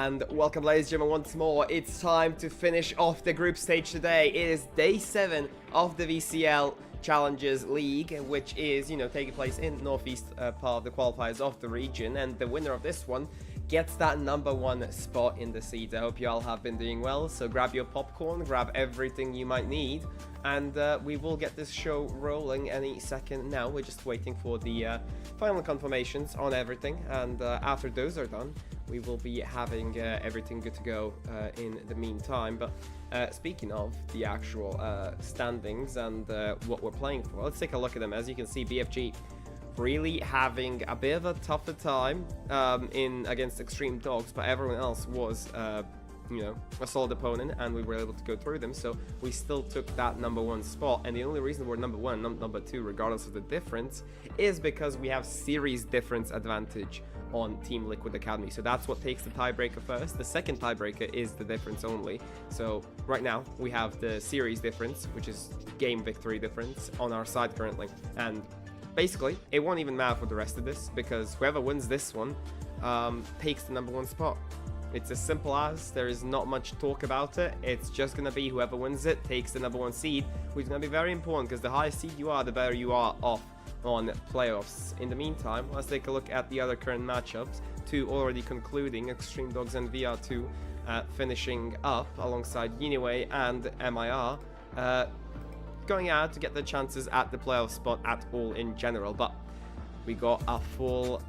And welcome, ladies and gentlemen, once more. It's time to finish off the group stage today. It is day 7 of the VCL Challengers League, which is, taking place in northeast part of the qualifiers of the region. And the winner of this one gets that #1 spot in the seeds. I hope you all have been doing well. So grab your popcorn, grab everything you might need, and we will get this show rolling any second now. We're just waiting for the final confirmations on everything, and after those are done, we will be having everything good to go in the meantime. But speaking of the actual standings and what we're playing for, let's take a look at them. As you can see, BFG really having a bit of a tougher time against Extreme Dogs, but everyone else was a solid opponent, and we were able to go through them, so we still took that #1 spot. And the only reason we're #1, not #2, regardless of the difference, is because we have series difference advantage on Team Liquid Academy. So that's what takes the tiebreaker first. The second tiebreaker is the difference only. So right now we have the series difference, which is game victory difference, on our side currently. And basically, it won't even matter for the rest of this, because whoever wins this one takes the #1 spot. It's as simple as, there is not much talk about it. It's just going to be whoever wins it takes the #1 seed, which is going to be very important, because the higher seed you are, the better you are off on playoffs. In the meantime, let's take a look at the other current matchups. 2 already concluding, Extreme Dogs and VR2 finishing up alongside Uniway and MIR. Going out to get the chances at the playoff spot at all in general, but we got a full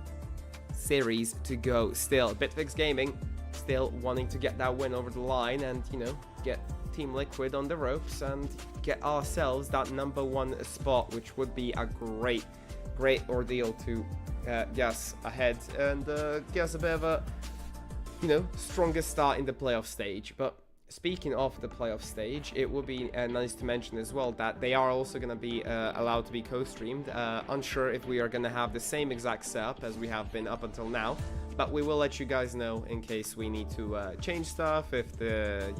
series to go still. Bitfix Gaming still wanting to get that win over the line and, get Team Liquid on the ropes and get ourselves that #1 spot, which would be a great ordeal to guess ahead and guess a bit of a, stronger start in the playoff stage. But speaking of the playoff stage, it would be nice to mention as well that they are also going to be allowed to be co-streamed. Unsure if we are going to have the same exact setup as we have been up until now, but we will let you guys know in case we need to change stuff, if the,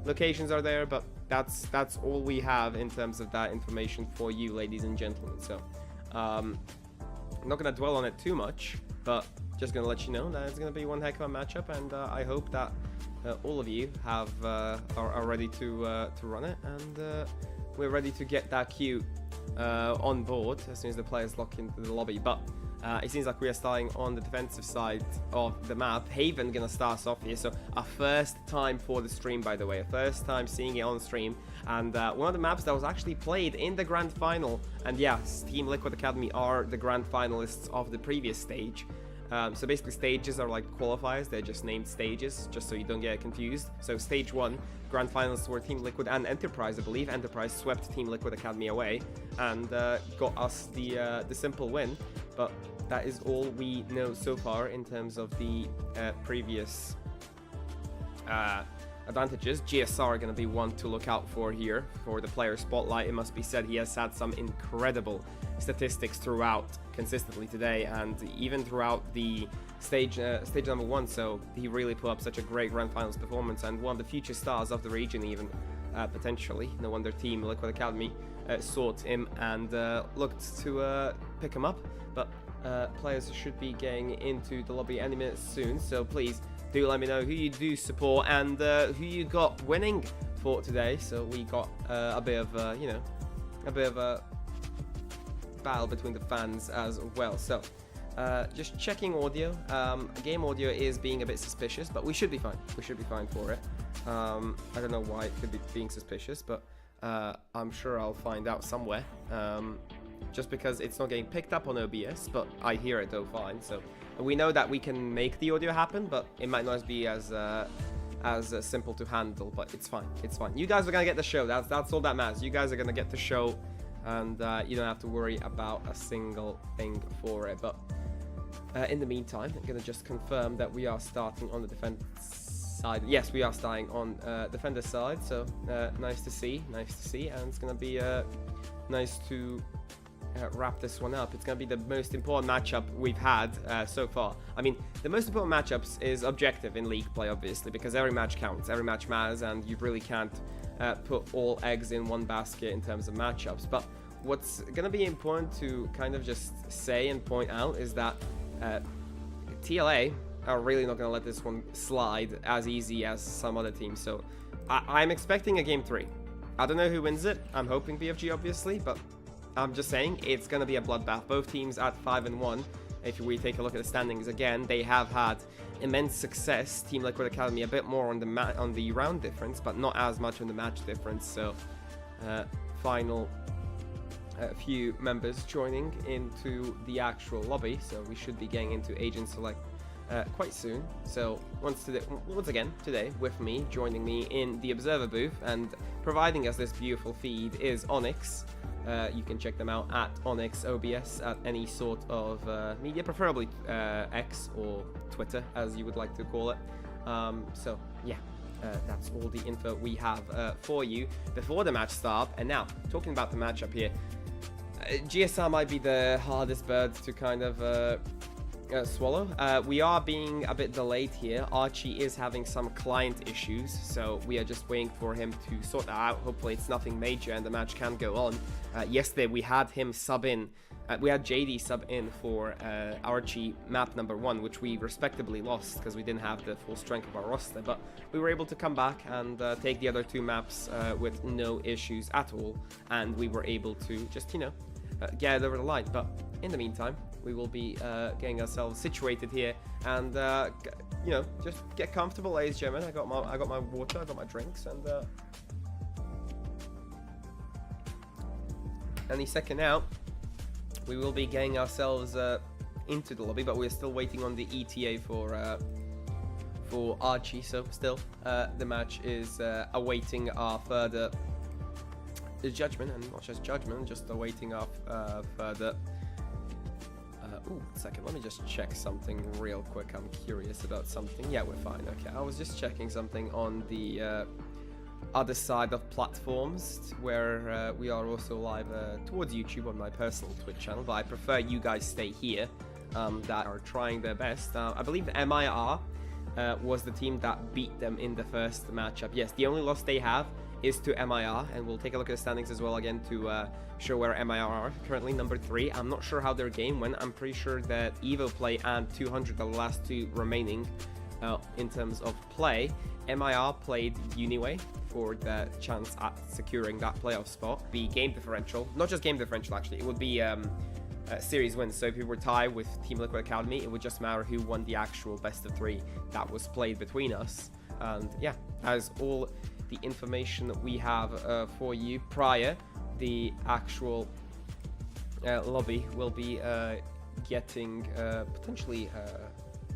locations are there. But that's all we have in terms of that information for you, ladies and gentlemen. So I'm not going to dwell on it too much, but just going to let you know that it's going to be one heck of a matchup, and I hope that all of you are ready to run it, and we're ready to get that queue on board as soon as the players lock into the lobby. But it seems like we are starting on the defensive side of the map. Haven gonna start us off here, so our first time for the stream, by the way, a first time seeing it on stream, and one of the maps that was actually played in the grand final. And yes, Team Liquid Academy are the grand finalists of the previous stage. So basically, stages are like qualifiers. They're just named stages, just so you don't get confused. So stage 1, grand finals were Team Liquid and Enterprise, I believe. Enterprise swept Team Liquid Academy away and got us the simple win. But that is all we know so far in terms of the previous advantages. GSR are going to be one to look out for here for the player spotlight. It must be said, he has had some incredible statistics throughout consistently today, and even throughout the stage #1. So he really put up such a great grand finals performance, and one of the future stars of the region, even potentially. No wonder Team Liquid Academy sought him and looked to pick him up. But players should be getting into the lobby any minute soon, so please do let me know who you do support and who you got winning for today. So we got a bit of a battle between the fans as well. So just checking audio. Game audio is being a bit suspicious, but we should be fine. We should be fine for it. I don't know why it could be being suspicious, but I'm sure I'll find out somewhere. Just because it's not getting picked up on OBS, but I hear it though fine. So we know that we can make the audio happen, but it might not be as simple to handle. But it's fine. It's fine. You guys are gonna get the show. That's all that matters. You guys are gonna get the show, and you don't have to worry about a single thing for it. But in the meantime, I'm gonna just confirm that we are starting on the defense side. Yes, we are starting on defender side. So nice to see, and it's gonna be nice to wrap this one up. It's going to be the most important matchup we've had so far. I mean, the most important matchups is objective in league play, obviously, because every match counts, every match matters, and you really can't put all eggs in one basket in terms of matchups. But what's going to be important to kind of just say and point out is that TLA are really not going to let this one slide as easy as some other teams. So I'm expecting a game 3. I don't know who wins it. I'm hoping BFG, obviously, but I'm just saying it's going to be a bloodbath. Both teams at 5-1. If we take a look at the standings again, they have had immense success. Team Liquid Academy a bit more on the round difference, but not as much on the match difference. So final few members joining into the actual lobby. So we should be getting into Agent Select quite soon. So once again today with me, joining me in the Observer booth and providing us this beautiful feed is Onyx. You can check them out at Onyx OBS at any sort of media, preferably X or Twitter, as you would like to call it. So yeah, that's all the info we have for you before the match start. And now, talking about the matchup here, GSR might be the hardest bird to kind of swallow. We are being a bit delayed here. Archie is having some client issues, so we are just waiting for him to sort that out. Hopefully it's nothing major and the match can go on. Yesterday we had him sub in, we had JD sub in for Archie map number 1, which we respectably lost because we didn't have the full strength of our roster, but we were able to come back and take the other 2 maps with no issues at all, and we were able to just, you know, get it over the line. But in the meantime, we will be getting ourselves situated here and you know, just get comfortable, ladies and gentlemen. I got my water, I got my drinks, and any second now we will be getting ourselves into the lobby, but we're still waiting on the ETA for Archie. So still the match is awaiting our further judgment, and not just judgment, just awaiting our further. Ooh, second, let me just check something real quick. I'm curious about something. Yeah, we're fine. Okay, I was just checking something on the other side of platforms where we are also live towards YouTube on my personal Twitch channel, but I prefer you guys stay here that are trying their best. I believe MIR was the team that beat them in the first matchup. Yes, the only loss they have is to MIR, and we'll take a look at the standings as well again to show where MIR are. Currently number 3. I'm not sure how their game went. I'm pretty sure that Evo Play and 200 are the last 2 remaining in terms of play. MIR played Uniway for the chance at securing that playoff spot. Be game differential, not just game differential actually, it would be series wins. So if we were tied with Team Liquid Academy, it would just matter who won the actual best of 3 that was played between us. And yeah, that is all the information that we have for you. Prior, the actual lobby will be getting potentially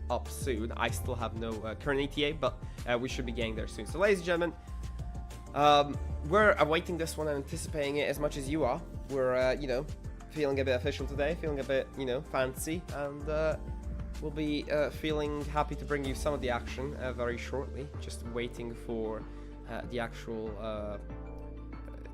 up soon. I still have no current ETA, but we should be getting there soon. So ladies and gentlemen, we're awaiting this one and anticipating it as much as you are. We're you know, feeling a bit official today, feeling a bit, you know, fancy, and we'll be feeling happy to bring you some of the action very shortly. Just waiting for the actual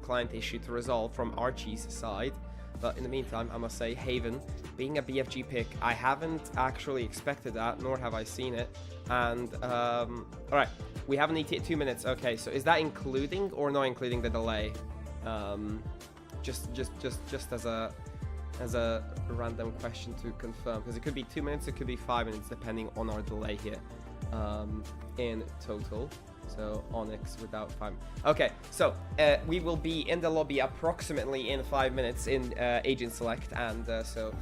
client issue to resolve from Archie's side. But in the meantime, I must say, Haven being a BFG pick, I haven't actually expected that, nor have I seen it. And all right, we have an ETA 2 minutes. Okay, so is that including or not including the delay? Just as a random question to confirm, because it could be 2 minutes, it could be 5 minutes, depending on our delay here in total. So Onyx without 5. Okay, so we will be in the lobby approximately in 5 minutes in Agent Select, and so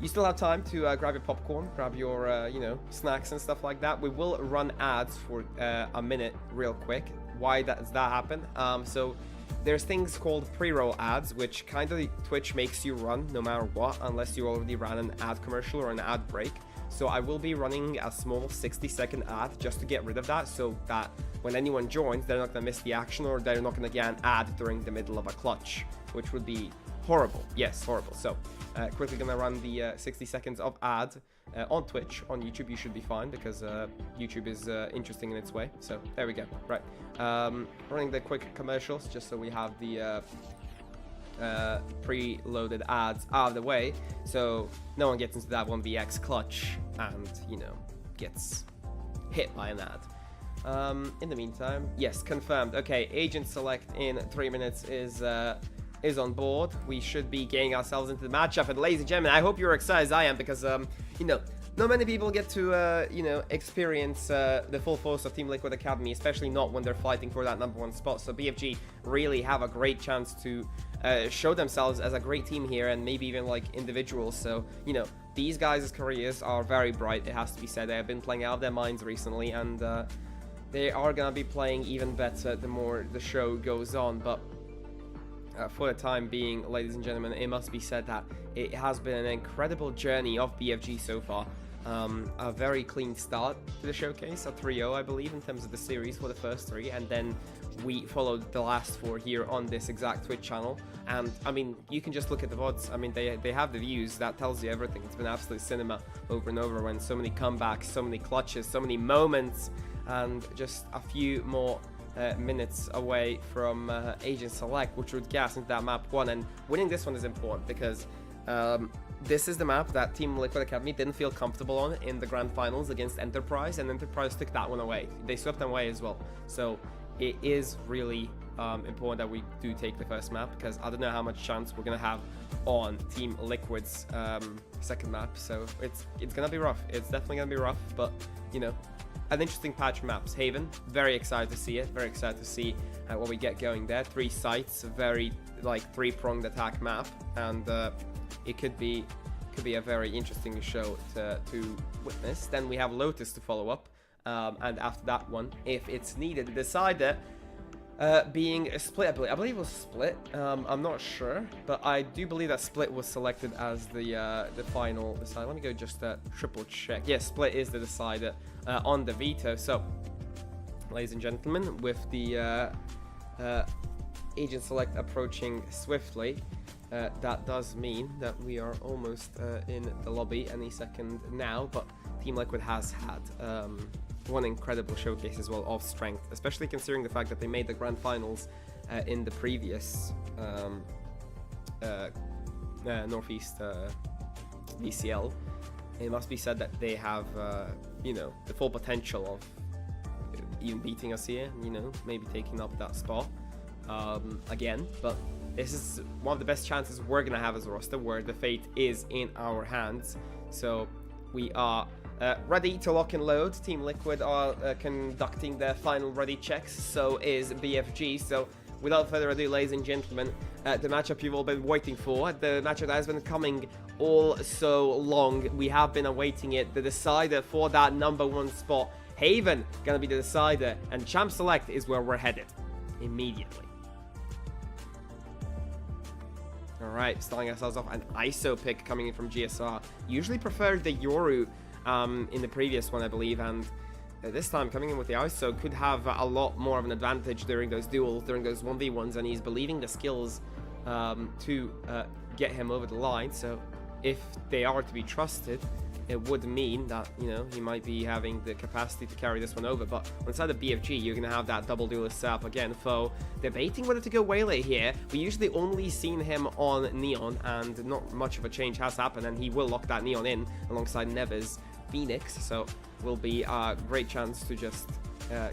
you still have time to grab your popcorn, grab your you know, snacks and stuff like that. We will run ads for a minute real quick. Why does that happen? So there's things called pre-roll ads, which kind of Twitch makes you run no matter what, unless you already ran an ad commercial or an ad break. So I will be running a small 60-second ad just to get rid of that, so that when anyone joins, they're not going to miss the action, or they're not going to get an ad during the middle of a clutch, which would be horrible. Yes, horrible. So quickly going to run the 60 seconds of ad on Twitch. On YouTube you should be fine, because YouTube is interesting in its way. So there we go. Right, running the quick commercials just so we have the preloaded ads out of the way, so no one gets into that 1vx clutch and, you know, gets hit by an ad. In the meantime, yes, confirmed. Okay, Agent Select in 3 minutes is is on board, we should be getting ourselves into the matchup. And ladies and gentlemen, I hope you're excited as I am, because you know, not many people get to you know, experience the full force of Team Liquid Academy, especially not when they're fighting for that #1 spot. So BFG really have a great chance to show themselves as a great team here, and maybe even like individuals. So, you know, these guys' careers are very bright, it has to be said. They have been playing out of their minds recently, and they are gonna be playing even better the more the show goes on. But for the time being, ladies and gentlemen, it must be said that it has been an incredible journey of BFG so far. A very clean start to the showcase, a 3-0 I believe in terms of the series for the first 3, and then we followed the last 4 here on this exact Twitch channel. And I mean, you can just look at the VODs. I mean, they have the views, that tells you everything. It's been absolute cinema over and over, when so many comebacks, so many clutches, so many moments, and just a few more minutes away from Agent Select, which would gas into that map 1. And winning this one is important, because this is the map that Team Liquid Academy didn't feel comfortable on in the grand finals against Enterprise, and Enterprise took that one away. They swept them away as well. So it is really important that we do take the first map, because I don't know how much chance we're gonna have on Team Liquid's second map. So it's gonna be rough. It's definitely gonna be rough, but you know, an interesting patch of maps. Haven, very excited to see it. Very excited to see what we get going there. 3 sites, very like 3-pronged attack map, and it could be a very interesting show to witness. Then we have Lotus to follow up, and after that one, if it's needed, the decider being a Split. I believe it was Split. I'm not sure, but I do believe that Split was selected as the final decider. Let me go just triple check. Yes, Split is the decider on the veto. So, ladies and gentlemen, with the Agent Select approaching swiftly, that does mean that we are almost in the lobby any second now. But Team Liquid has had one incredible showcase as well of strength, especially considering the fact that they made the grand finals in the previous Northeast VCL. It must be said that they have you know, the full potential of even beating us here, you know, maybe taking up that spot again. But this is one of the best chances we're gonna have as a roster, where the fate is in our hands. So we are ready to lock and load. Team Liquid are conducting their final ready checks, so is BFG. So without further ado, ladies and gentlemen, the matchup you've all been waiting for, the matchup that has been coming all so long. We have been awaiting it. The decider for that #1 spot. Haven gonna be the decider, and Champ Select is where we're headed immediately. Alright, starting ourselves off, an ISO pick coming in from GSR. Usually preferred the Yoru in the previous one, I believe, and this time coming in with the ISO could have a lot more of an advantage during those duels, during those 1v1s, and he's believing the skills to get him over the line. So if they are to be trusted, it would mean that, you know, he might be having the capacity to carry this one over. But inside the BFG, you're going to have that double duelist setup again. Foe debating whether to go Waylay here. We usually only seen him on Neon, and not much of a change has happened, and he will lock that Neon in alongside Neves Phoenix. So will be a great chance to just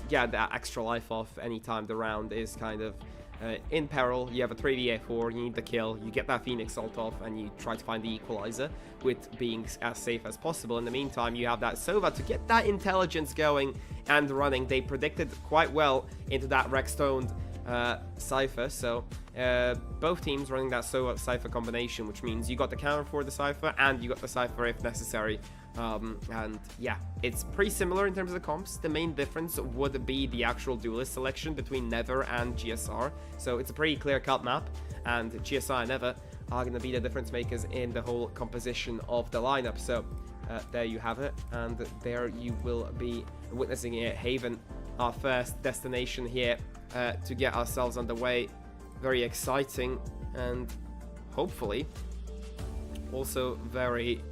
get that extra life off anytime the round is kind of in peril. You have a 3v4, you need the kill, you get that Phoenix ult off, and you try to find the equalizer with being as safe as possible. In the meantime, you have that Sova to get that intelligence going and running. They predicted quite well into that Rex-stoned Cypher, so both teams running that Sova Cypher combination, which means you got the counter for the Cypher and you got the Cypher if necessary. And yeah, it's pretty similar in terms of the comps. The main difference would be the actual duelist selection between Never and GSR. So it's a pretty clear-cut map, and GSR and Never are going to be the difference makers in the whole composition of the lineup. So there you have it, and there you will be witnessing it. Haven, our first destination here to get ourselves underway. Very exciting, and hopefully also very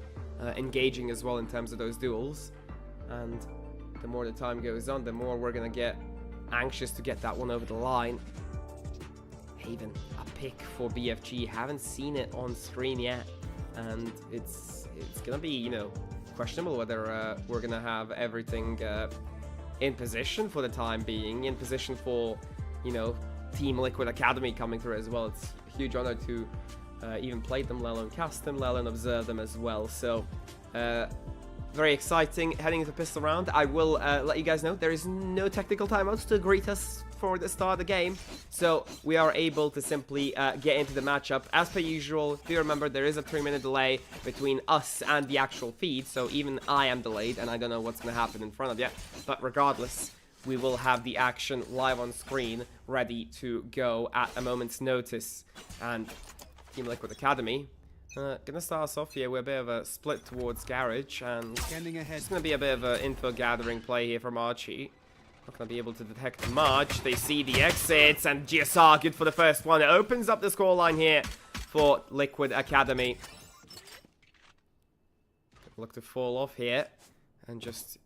engaging as well in terms of those duels. And the more the time goes on, the more we're gonna get anxious to get that one over the line. Haven, a pick for BFG. Haven't seen it on screen yet, and it's gonna be, you know, questionable whether we're gonna have everything in position for the time being, in position for, you know, Team Liquid Academy coming through as well. It's a huge honor to even play them, let alone cast them, let alone observe them as well. So, very exciting heading into pistol round. I will let you guys know there is no technical timeouts to greet us for the start of the game, so we are able to simply get into the matchup as per usual. Do remember there is a 3-minute delay between us and the actual feed, so even I am delayed and I don't know what's going to happen in front of you, but regardless, we will have the action live on screen ready to go at a moment's notice. And Team Liquid Academy gonna start us off here with a bit of a split towards Garage, and it's gonna be a bit of an info gathering play here from Archie. Not gonna be able to detect much. They see the exits, and GSR good for the first one. It opens up the scoreline here for Liquid Academy. Look to fall off here and just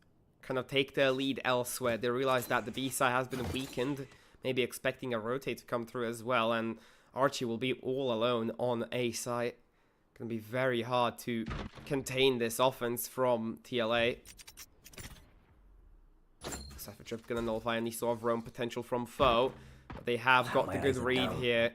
kind of take their lead elsewhere. They realize that the B side has been weakened, maybe expecting a rotate to come through as well, and Archie will be all alone on A side. Gonna be very hard to contain this offense from TLA. Cypher Trip gonna nullify any sort of roam potential from foe, but they have got the good read here.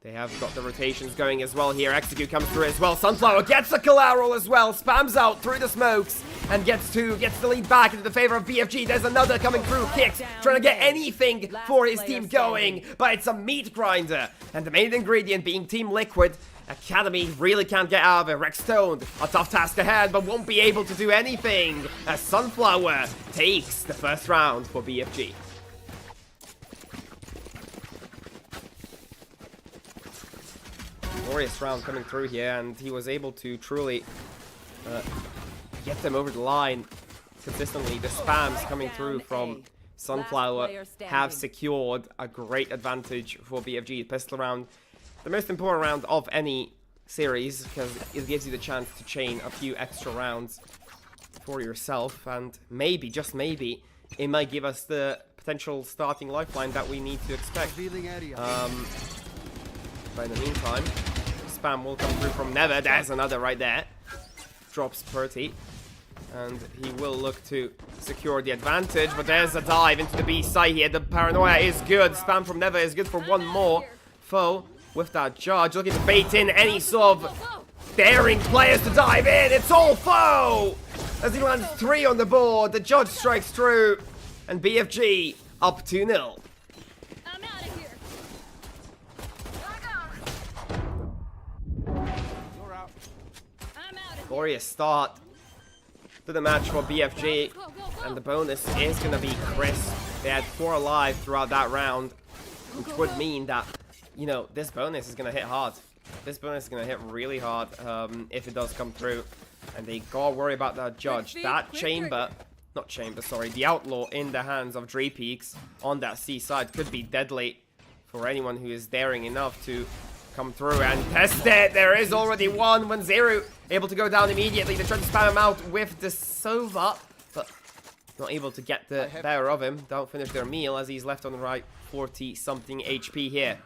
They have got the rotations going as well here. Execute comes through as well. Sunflower gets a collateral as well. Spams out through the smokes and gets the lead back into the favor of BFG. There's another coming through. Kicks, trying to get anything for his team going, but it's a meat grinder. And the main ingredient being Team Liquid Academy really can't get out of it. Rex Stone, a tough task ahead, but won't be able to do anything as Sunflower takes the first round for BFG. Glorious round coming through here, and he was able to truly get them over the line consistently. The spams coming through from Sunflower have secured a great advantage for BFG. Pistol round, the most important round of any series, because it gives you the chance to chain a few extra rounds for yourself, and maybe, just maybe, it might give us the potential starting lifeline that we need to expect. But in the meantime, spam will come through from Never. There's another right there. Drops Purty, and he will look to secure the advantage, but there's a dive into the B side here. The paranoia is good. Spam from Never is good for one more. Foe with that Judge looking to bait in any sort of daring players to dive in. It's all Foe as he lands 3 on the board. The Judge strikes through, and BFG up 2-0. Glorious start to the match for BFG, and the bonus is going to be crisp. They had 4 alive throughout that round, which would mean that, you know, this bonus is going to hit hard. This bonus is going to hit really hard if it does come through, and they gotta worry about that Judge. That the Outlaw in the hands of Drepeaks on that C side could be deadly for anyone who is daring enough to come through and test it. There is already one when Zero able to go down immediately. They try to spam him out with the Sova, but not able to get the better of him. Don't finish their meal as he's left on the right 40-something HP here.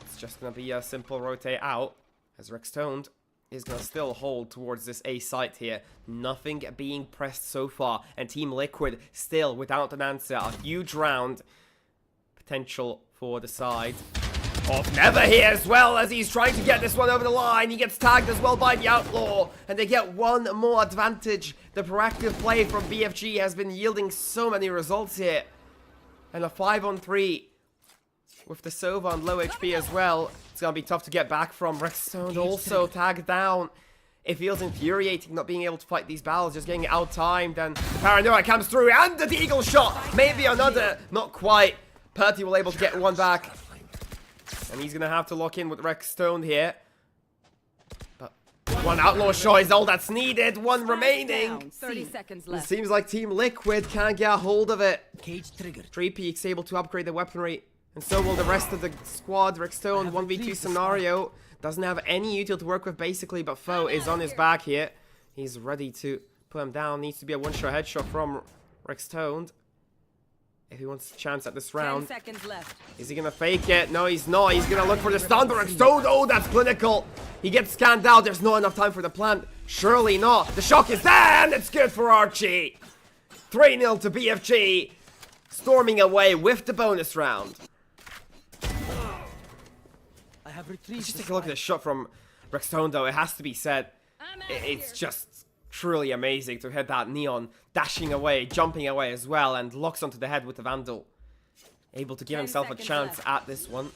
It's just going to be a simple rotate out as Rex Toned is going to still hold towards this A site here. Nothing being pressed so far, and Team Liquid still without an answer. A huge round potential for the side of Never here as well, as he's trying to get this one over the line. He gets tagged as well by the Outlaw, and they get one more advantage. The proactive play from BFG has been yielding so many results here. And a 5-on-3 with the Sova on low HP as well. It's going to be tough to get back from. Rexstone also tagged down. It feels infuriating not being able to fight these battles, just getting out-timed, and the Paranoia comes through, and the Deagle shot! Maybe another, not quite. Purty will able to get one back. And he's going to have to lock in with Rex Stone here. But one Outlaw shot is all that's needed. One remaining. 30 seconds left. It seems like Team Liquid can't get a hold of it. Cage triggered. 3Peaks able to upgrade the weaponry. And so will the rest of the squad. Rex Stone, 1v2 scenario. Doesn't have any util to work with basically, but Foe is on his back here. He's ready to put him down. Needs to be a one-shot headshot from Rex Stone if he wants a chance at this round. 10 seconds left. Is he gonna fake it? No, he's not. He's gonna look for the stun, but Stone, oh, that's clinical. He gets scanned out. There's not enough time for the plant. Surely not. The shock is there, and it's good for Archie. 3-0 to BFG, storming away with the bonus round. have retrieved. Let's just take a look at the shot from Rexstone, though. It has to be said, it's just truly amazing to hit that Neon, dashing away, jumping away as well, and locks onto the head with the Vandal. Able to give himself a chance at this one.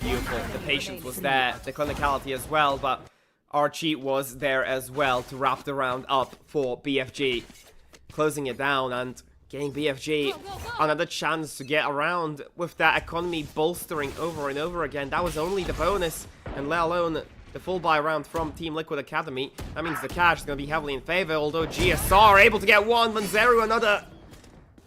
Beautiful. The patience was there, the clinicality as well, but Archie was there as well to wrap the round up for BFG. Closing it down and getting BFG another chance to get around with that economy bolstering over and over again. That was only the bonus, and let alone the full buy round from Team Liquid Academy. That means the cash is going to be heavily in favor, although GSR able to get one, Manzeru another.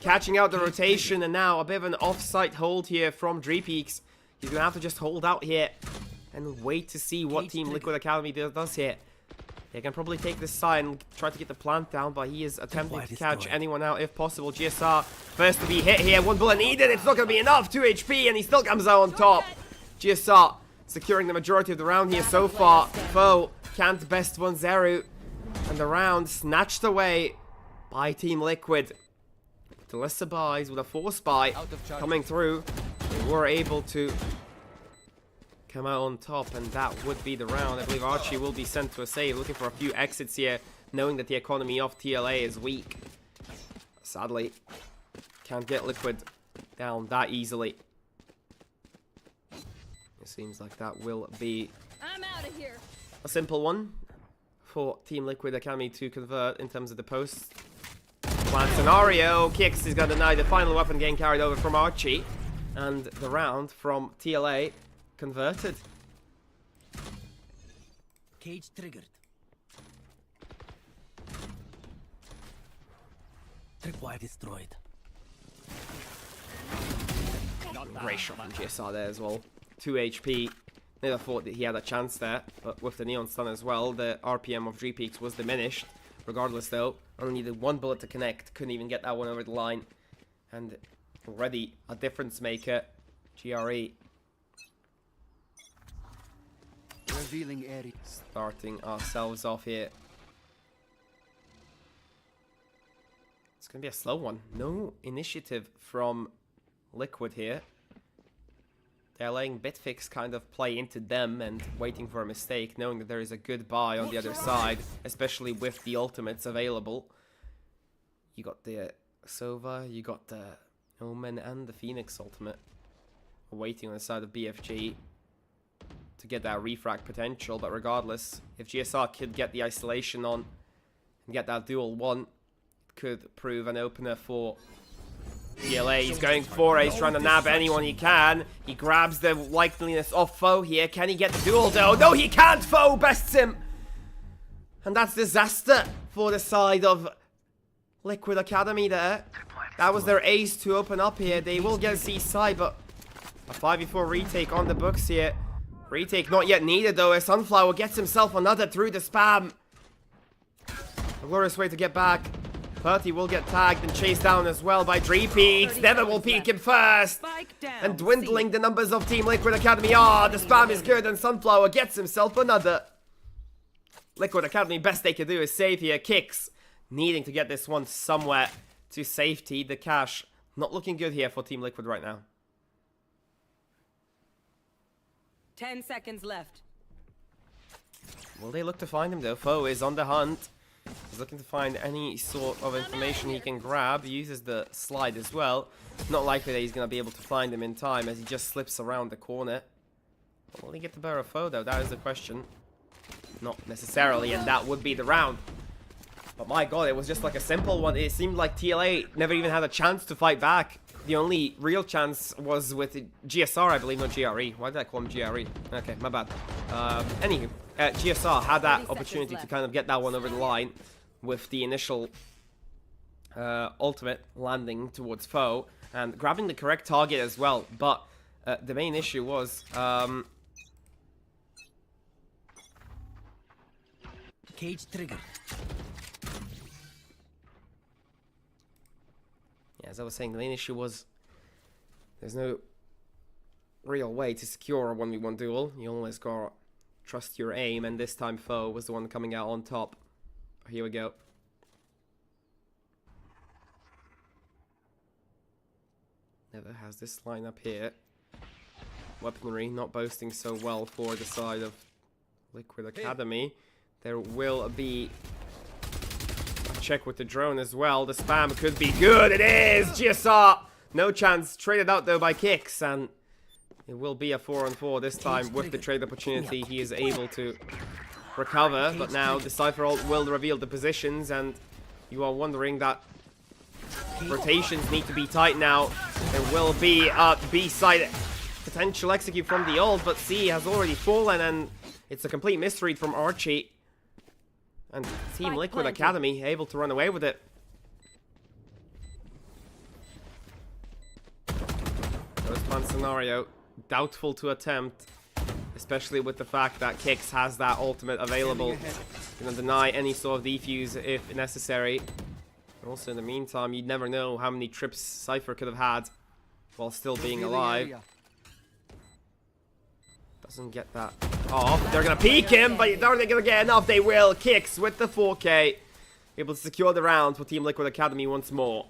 Catching out the rotation, and now a bit of an off-site hold here from Dreepeaks. He's going to have to just hold out here and wait to see what Team Liquid Academy does here. They can probably take this side and try to get the plant down, but he is attempting to catch anyone out if possible. GSR first to be hit here. One bullet needed. It's not going to be enough. 2 HP, and he still comes out on top. GSR securing the majority of the round here so far. Foe can't best 1-0. And the round snatched away by Team Liquid. The lesser buys with a force buy coming through. They were able to come out on top, and that would be the round. I believe Archie will be sent to a save, looking for a few exits here, knowing that the economy of TLA is weak. Sadly, can't get Liquid down that easily. It seems like that will be a simple one for Team Liquid Academy to convert in terms of the post plan scenario. Kicks is going to deny the final weapon getting carried over from Archie, and the round from TLA converted. Cage triggered. Tripwire destroyed. Great shot from GSR there as well. 2 HP. Never thought that he had a chance there, but with the Neon stun as well, the RPM of Dreepeaks was diminished. Regardless though, only needed 1 bullet to connect. Couldn't even get that one over the line. And already a difference maker. GRE. Revealing area. Starting ourselves off here. It's going to be a slow one. No initiative from Liquid here. They're letting Bitfix kind of play into them and waiting for a mistake, knowing that there is a good buy on the other side, especially with the ultimates available. You got the Sova, you got the Omen and the Phoenix ultimate waiting on the side of BFG to get that refrag potential, but regardless, if GSR could get the isolation on and get that dual one, it could prove an opener for TLA. He's going for it. He's trying to nab anyone he can. He grabs the likeliness off Foe here. Can he get the duel though? No, he can't. Foe bests him. And that's disaster for the side of Liquid Academy there. That was their ace to open up here. They will get a C-side, but a 5v4 retake on the books here. Retake not yet needed though, as Sunflower gets himself another through the spam. A glorious way to get back. 30 will get tagged and chased down as well by Dreepeaks. Never will peek him first. And dwindling the numbers of Team Liquid Academy. Ah, the spam is good, and Sunflower gets himself another. Liquid Academy, best they can do is save here. Kicks needing to get this one somewhere to safety. The cash not looking good here for Team Liquid right now. 10 seconds left. Will they look to find him though? Foe is on the hunt. He's looking to find any sort of information he can grab. He uses the slide as well. Not likely that he's going to be able to find him in time as he just slips around the corner. But will he get the better of Foe though? That is the question. Not necessarily, and that would be the round. But my god, it was just like a simple one. It seemed like TLA never even had a chance to fight back. The only real chance was with GSR, I believe, not GRE. Why did I call him GRE? Okay, my bad. Anywho, GSR had that opportunity to kind of get that one over the line with the initial ultimate landing towards Foe and grabbing the correct target as well. But the main issue was cage trigger. Yeah, as I was saying, the main issue was there's no real way to secure a 1v1 duel. You always gotta trust your aim, and this time Foe was the one coming out on top. Here we go. Never has this lineup here. weaponry not boasting so well for the side of Liquid Academy. There will be a check with the drone as well. The spam could be good. It is! GSR! No chance. Traded out though by Kicks, and it will be a 4-on-4 this time with the trade opportunity. He is able to recover, but now the Cypher ult will reveal the positions, and you are wondering that rotations need to be tight now. There will be a B-side potential execute from the ult, but C has already fallen, and it's a complete misread from Archie. And Team Liquid Academy able to run away with it. First man scenario, doubtful to attempt, especially with the fact that Kix has that ultimate available. Gonna deny any sort of defuse if necessary. Also, in the meantime, you'd never know how many trips Cypher could have had while still being alive. Doesn't get that off. They're gonna peek him, but are they gonna get enough? They will. Kicks with the 4K. Able to secure the round for Team Liquid Academy once more.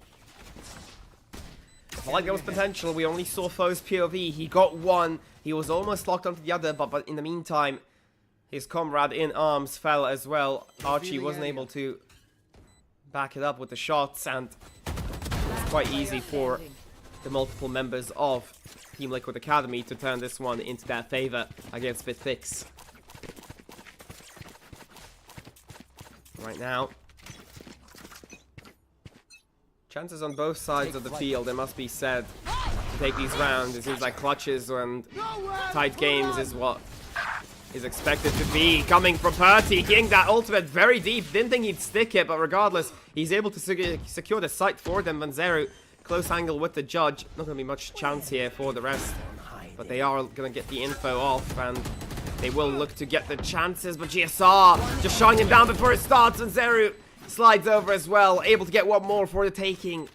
I felt like there was potential. We only saw Foe's POV. He got one. He was almost locked onto the other, but in the meantime, his comrade in arms fell as well. Archie wasn't able to back it up with the shots, and it's quite easy for the multiple members of Team Liquid Academy to turn this one into their favor against Bitfix. Right now, chances on both sides of the field, it must be said, to take these rounds. It seems like clutches and tight games is what is expected to be coming from Purty. Getting that ultimate very deep. Didn't think he'd stick it, but regardless, he's able to secure the site for them. Vanzeru, close angle with the judge. Not going to be much chance here for the rest, but they are going to get the info off, and they will look to get the chances. But GSR just shutting him down before it starts, and Zeru slides over as well, able to get one more for the taking,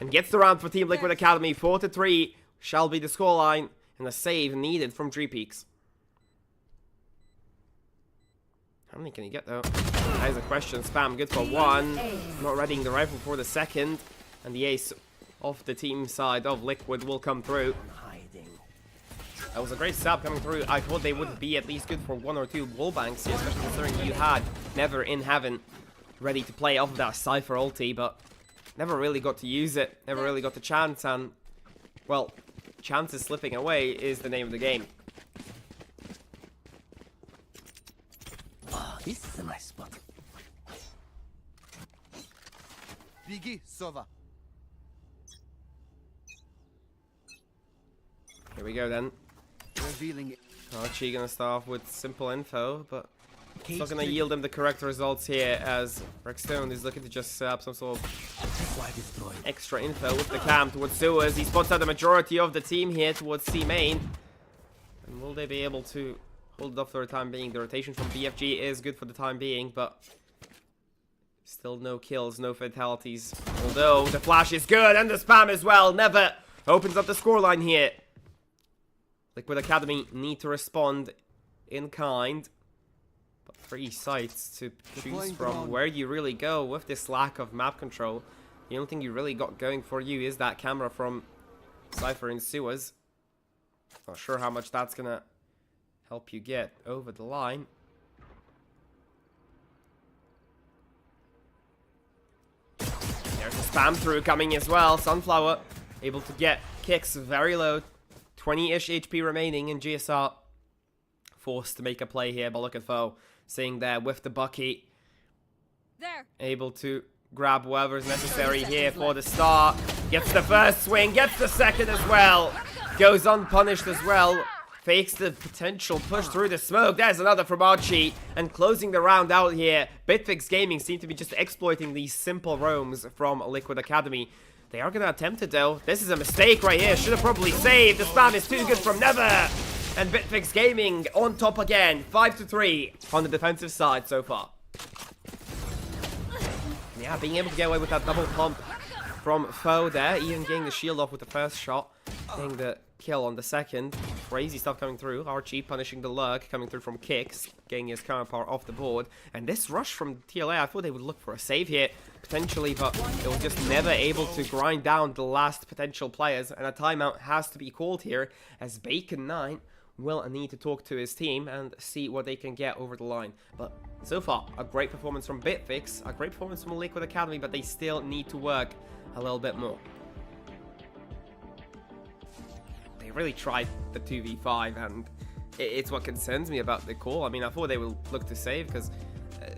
and gets the round for Team Liquid Academy. 4-3 shall be the scoreline, and the save needed from Dreepeaks. How many can he get though? That is a question. Spam good for one. Not readying the rifle for the second. And the ace of the team side of Liquid will come through. That was a great stab coming through. I thought they would be at least good for 1 or 2 wallbangs here, especially considering you had Never in Heaven ready to play off of that Cypher ulti, but never really got to use it. Never really got the chance, and well, chances slipping away is the name of the game. This is a nice spot. Biggie, Sova. Here we go then. Revealing Archie gonna start off with simple info, but it's not gonna yield him the correct results here, as Rexstone is looking to just set up some sort of extra info with the cam towards sewers. He spots out the majority of the team here towards C main. And will they be able to hold it off for the time being? The rotation from BFG is good for the time being, but still no kills, no fatalities. Although the flash is good, and the spam as well. Never opens up the scoreline here. Liquid Academy need to respond in kind. But 3 sites to choose from. Where do you really go with this lack of map control? The only thing you really got going for you is that camera from Cypher in sewers. Not sure how much that's gonna help you get over the line. There's a spam through coming as well. Sunflower able to get kicks very low. 20-ish HP remaining, and GSR forced to make a play here. But look at Foe sitting there with the bucket. Able to grab whatever's necessary here for the start. Gets the first swing, gets the second as well. Goes unpunished as well. Fakes the potential push through the smoke. There's another from Archie. And closing the round out here, Bitfix Gaming seem to be just exploiting these simple roams from Liquid Academy. They are going to attempt it though. This is a mistake right here. Should have probably saved. The spam is too good from Never. And Bitfix Gaming on top again. 5-3 on the defensive side so far. Yeah, being able to get away with that double pump from Foe there. Even getting the shield off with the first shot. Getting the kill on the second. Crazy stuff coming through. Archie punishing the lurk coming through from Kicks. getting his counterpart off the board. And this rush from TLA, I thought they would look for a save here, potentially, but they were just never able to grind down the last potential players. And a timeout has to be called here, as Bacon9 will need to talk to his team and see what they can get over the line. But so far, a great performance from Bitfix, a great performance from Liquid Academy, but they still need to work a little bit more. They really tried the 2v5, and it's what concerns me about the call. I mean, I thought they would look to save, because,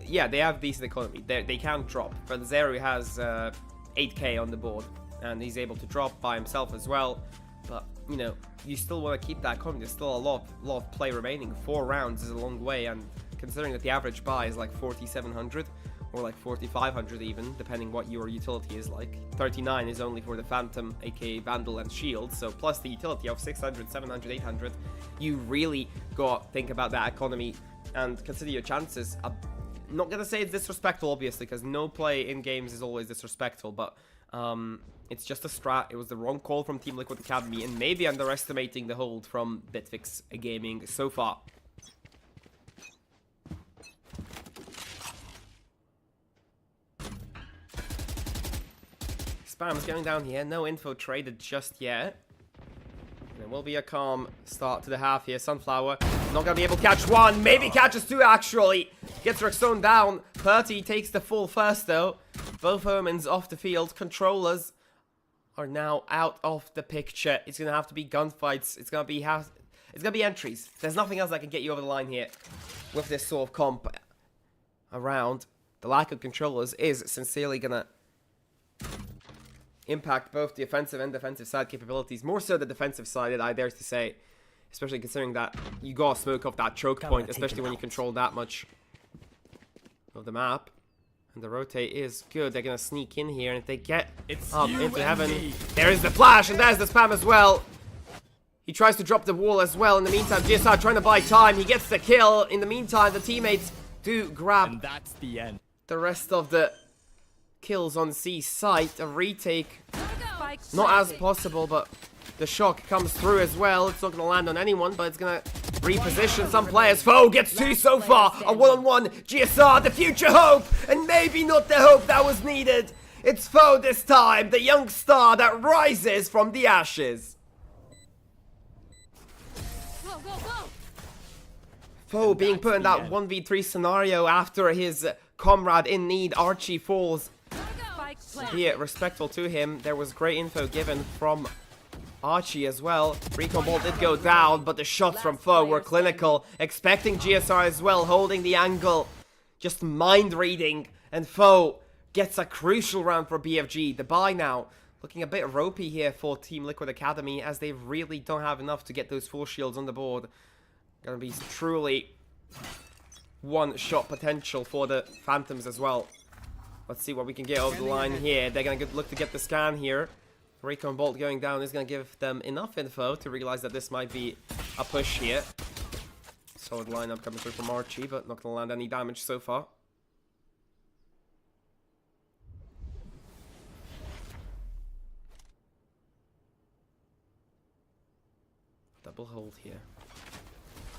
yeah, they have decent economy. They can drop, but Zeru has 8k on the board, and he's able to drop by himself as well. But, you know, you still want to keep that economy. There's still a lot of play remaining. 4 rounds is a long way, and considering that the average buy is like 4,700 or like 4,500 even, depending what your utility is like. 39 is only for the Phantom, aka Vandal and Shield, so plus the utility of 600, 700, 800, you really got to think about that economy and consider your chances. I'm not gonna say it's disrespectful, obviously, because no play in games is always disrespectful, but it's just a strat. It was the wrong call from Team Liquid Academy, and maybe underestimating the hold from Bitfix Gaming so far. Spam's going down here. No info traded just yet. There will be a calm start to the half here. Sunflower not going to be able to catch one. Maybe catches two, actually. Gets Rexone down. Purty takes the full first, though. Both Omens off the field. Controllers are now out of the picture. It's going to have to be gunfights. It's going to be entries. There's nothing else that can get you over the line here with this sort of comp around. The lack of controllers is sincerely going to impact both the offensive and defensive side capabilities. More so the defensive side, I dare to say. Especially considering that you gotta smoke off that choke point, especially when you control that much of the map. And the rotate is good. They're gonna sneak in here, and if they get up into heaven, there is the flash, and there's the spam as well. He tries to drop the wall as well. In the meantime, GSR trying to buy time. He gets the kill. In the meantime, the teammates do grab And that's the end. the rest of the kills on C site. A retake, not as possible, but the shock comes through as well. It's not going to land on anyone, but it's going to reposition some players. Foe gets 2 so far. A one-on-one. GSR, the future hope, and maybe not the hope that was needed. It's Foe this time, the young star that rises from the ashes. Foe being put in that 1v3 scenario after his comrade in need, Archie, falls. Be respectful to him. There was great info given from Archie as well. Recon Ball did go down, but the shots from Foe were clinical. Expecting GSR as well, holding the angle. Just mind reading. And Foe gets a crucial round for BFG. The buy now looking a bit ropey here for Team Liquid Academy, as they really don't have enough to get those 4 shields on the board. Gonna be truly one-shot potential for the Phantoms as well. Let's see what we can get over the line here. They're going to look to get the scan here. Recon Bolt going down is going to give them enough info to realize that this might be a push here. Solid lineup coming through from Archie, but not going to land any damage so far. Double hold here.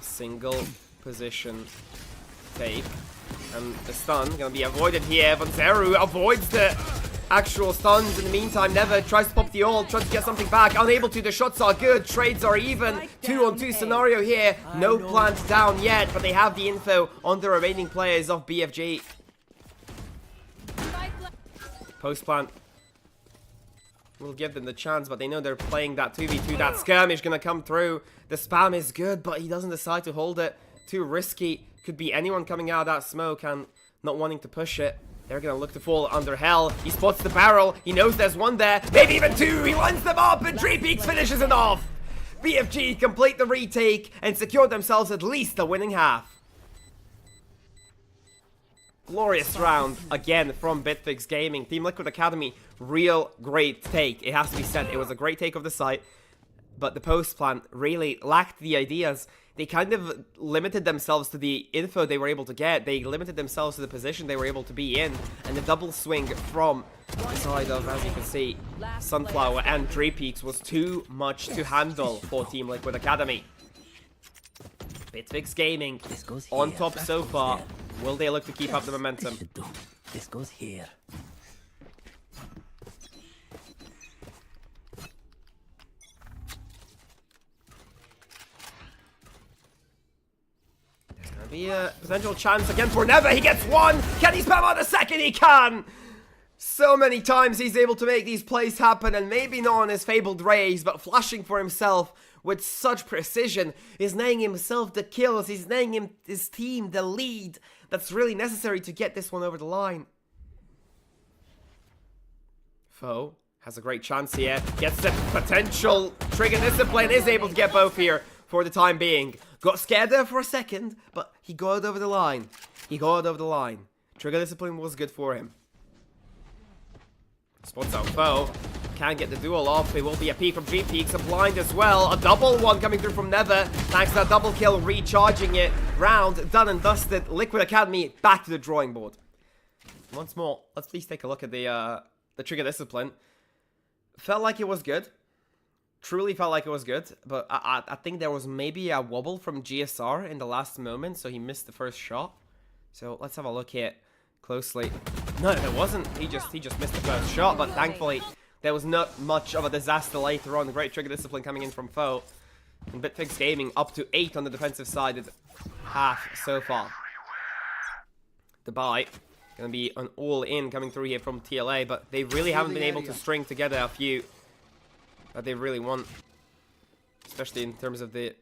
Single position take. And the stun gonna be avoided here, but Zeru avoids the actual stuns. In the meantime, Never tries to pop the ult, tries to get something back, unable to. The shots are good, trades are even. 2-on-2 scenario here. No plants down yet, but they have the info on the remaining players of BFG. Post plant will give them the chance, but they know they're playing that 2v2. That skirmish gonna come through. The spam is good, but he doesn't decide to hold it. Too risky. Could be anyone coming out of that smoke and not wanting to push it. They're gonna look to fall under hell. He spots the barrel. He knows there's one there, maybe even 2. He lines them up, and Peaks finishes it off. BFG complete the retake and secure themselves at least the winning half. Glorious round again from Bitfix Gaming. Team Liquid Academy, real great take. It has to be said, it was a great take of the site, but the post plan really lacked the ideas. They kind of limited themselves to the info they were able to get. They limited themselves to the position they were able to be in. And the double swing from the side of, as you can see, Sunflower and Peaks was too much to handle for Team Liquid Academy. Bitfix Gaming This goes on here. top That so goes far. there. Will they look to keep up the This momentum? should do. This goes here. There's gonna be a potential chance again for Never. He gets one. Can he spam out a second? He can. So many times he's able to make these plays happen, and maybe not on his fabled rays, but flashing for himself with such precision. He's nailing himself the kills. He's nailing his team the lead that's really necessary to get this one over the line. Foe has a great chance here. Gets the potential trigger discipline. Is able to get both here for the time being. Got scared there for a second, but he got it over the line. He got it over the line. Trigger discipline was good for him. Spots out Foe. Can't get the duel off. It will be a peek from G Peaks. A blind as well. A double one coming through from Never. Thanks to that double kill, recharging it. Round done and dusted. Liquid Academy back to the drawing board. Once more, let's please take a look at the trigger discipline. Felt like it was good. Truly felt like it was good. But I think there was maybe a wobble from GSR in the last moment, so he missed the first shot. So let's have a look here closely. No, there wasn't. He just missed the first shot, but thankfully there was not much of a disaster later on. The great trigger discipline coming in from Foe. And Bitfix Gaming up to 8 on the defensive side at half so far. The buy gonna be an all-in coming through here from TLA, but they really haven't been able to string together a few that they really want, especially in terms of the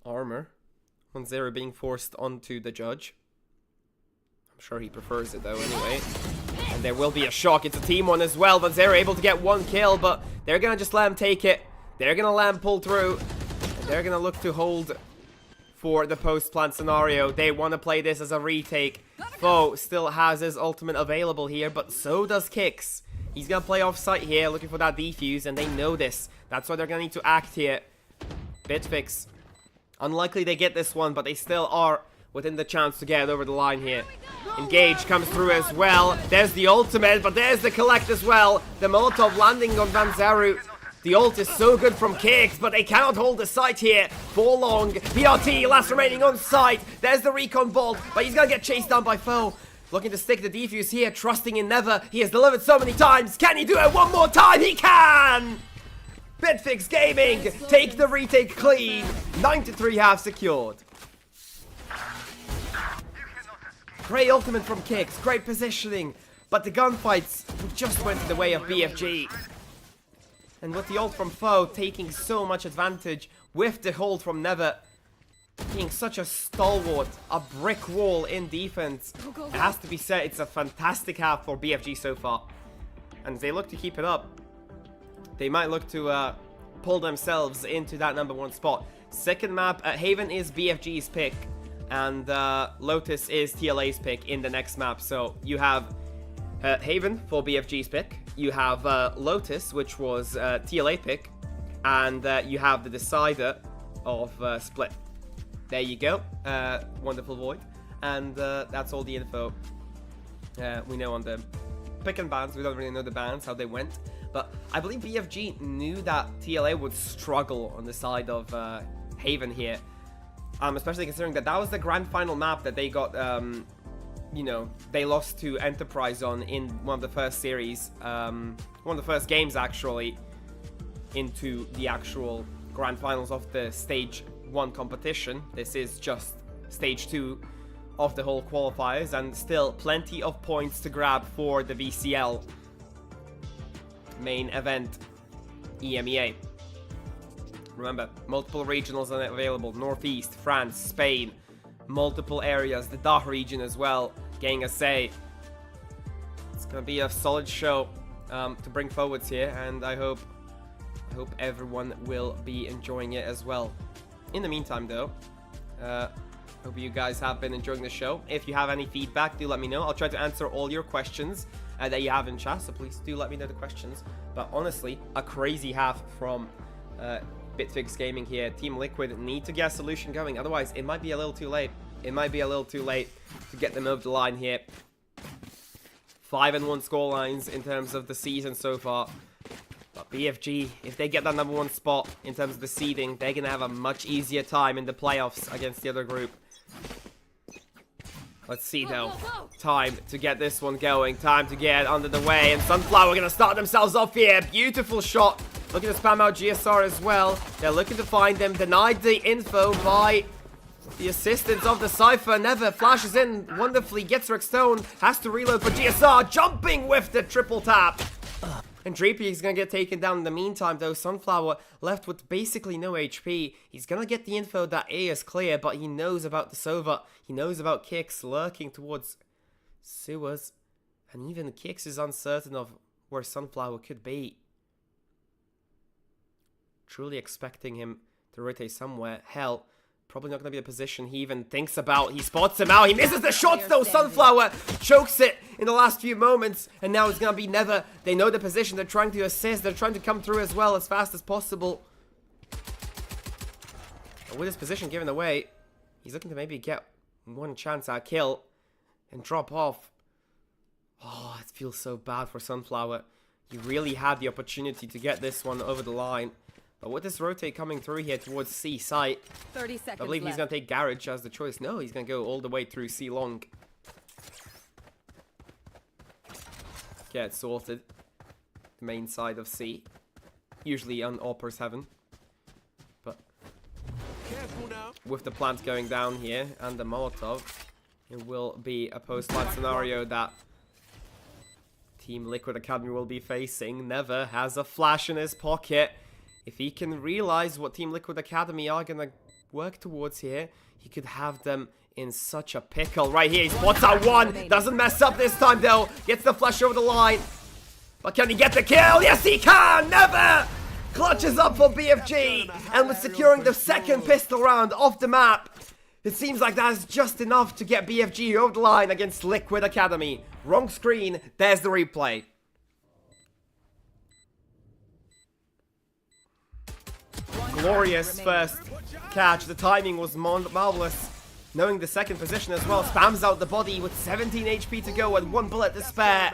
armor. 1-0 being forced onto the judge. I'm sure he prefers it though anyway. And there will be a shock. It's a team one as well, but they're able to get one kill, but they're gonna just let him take it. They're gonna let him pull through. And they're gonna look to hold for the post-plant scenario. They want to play this as a retake. Foe still has his ultimate available here, but so does Kix. He's gonna play off-site here, looking for that defuse, and they know this. That's why they're gonna need to act here. Bitfix. Unlikely they get this one, but they still are within the chance to get over the line here. Engage comes through as well. There's the ultimate, but there's the collect as well. The Molotov landing on Vanzaru. The ult is so good from Kix, but they cannot hold the site here for long. PRT last remaining on site. There's the recon bolt, but he's gonna get chased down by Foe. Looking to stick the defuse here, trusting in Never. He has delivered so many times. Can he do it one more time? He can! Bitfix Gaming take the retake clean. 93 half secured. Great ultimate from Kix, great positioning, but the gunfights just went in the way of BFG. And with the ult from Foe taking so much advantage, with the hold from Never being such a stalwart, a brick wall in defense, it has to be said it's a fantastic half for BFG so far. And if they look to keep it up, they might look to pull themselves into that #1 spot. Second map, Haven is BFG's pick, and Lotus is TLA's pick in the next map. So you have Haven for BFG's pick, you have Lotus, which was TLA pick, and you have the decider of Split. There you go. Wonderful Void. And that's all the info we know on the pick and bans. We don't really know the bans, how they went. But I believe BFG knew that TLA would struggle on the side of Haven here. Especially considering that that was the grand final map that they got, you know, they lost to Enterprise on in one of the first series. One of the first games, actually, into the actual grand finals of the Stage 1 competition. This is just Stage 2 of the whole qualifiers, and still plenty of points to grab for the VCL main event, EMEA. Remember, multiple regionals are available: Northeast, France, Spain, multiple areas, the DACH region as well, getting a say. It's gonna be a solid show to bring forwards here, and I hope everyone will be enjoying it as well. In the meantime, though, hope you guys have been enjoying the show. If you have any feedback, do let me know. I'll try to answer all your questions that you have in chat, so please do let me know the questions. But honestly, a crazy half from Bitfix Gaming here. Team Liquid need to get a solution going, otherwise it might be a little too late. It might be a little too late to get them over the line here. 5-1 scorelines in terms of the season so far. But But BFG, if they get that #1 spot in terms of the seeding, they're going to have a much easier time in the playoffs against the other group. Let's see, though. Time to get this one going. Time to get under the way. And Sunflower going to start themselves off here. Beautiful shot. Looking to spam out GSR as well. They're looking to find them. Denied the info by the assistance of the Cypher. Never flashes in wonderfully. Gets Rickstone. Has to reload for GSR. Jumping with the triple tap. And Dreepy is going to get taken down in the meantime, though. Sunflower left with basically no HP. He's going to get the info that A is clear, but he knows about the Sova. He knows about Kix lurking towards sewers. And even Kix is uncertain of where Sunflower could be. Truly expecting him to rotate somewhere. Hell, probably not going to be the position he even thinks about. He spots him out. He misses the shots, though. Sunflower chokes it in the last few moments. And now it's going to be Never. They know the position. They're trying to assist. They're trying to come through as well as fast as possible. And with his position given away, he's looking to maybe get one chance at a kill and drop off. Oh, it feels so bad for Sunflower. He really had the opportunity to get this one over the line. But with this rotate coming through here towards C site, 30 seconds I believe he's going to take Garage as the choice. No, he's going to go all the way through C long. Get sorted. The main side of C. Usually on Opera's Heaven. But with the plant going down here and the Molotov, it will be a post-plant scenario that Team Liquid Academy will be facing. Never has a flash in his pocket. If he can realize what Team Liquid Academy are going to work towards here, he could have them in such a pickle. Right here, he spots out one. Doesn't mess up this time, though. Gets the flash over the line. But can he get the kill? Yes, he can! Never! Clutches up for BFG. And with securing the second pistol round off the map, it seems like that is just enough to get BFG over the line against Liquid Academy. Wrong screen. There's the replay. Glorious first catch. The timing was marvelous. Knowing the second position as well. Spams out the body with 17 HP to go and 1 bullet to spare.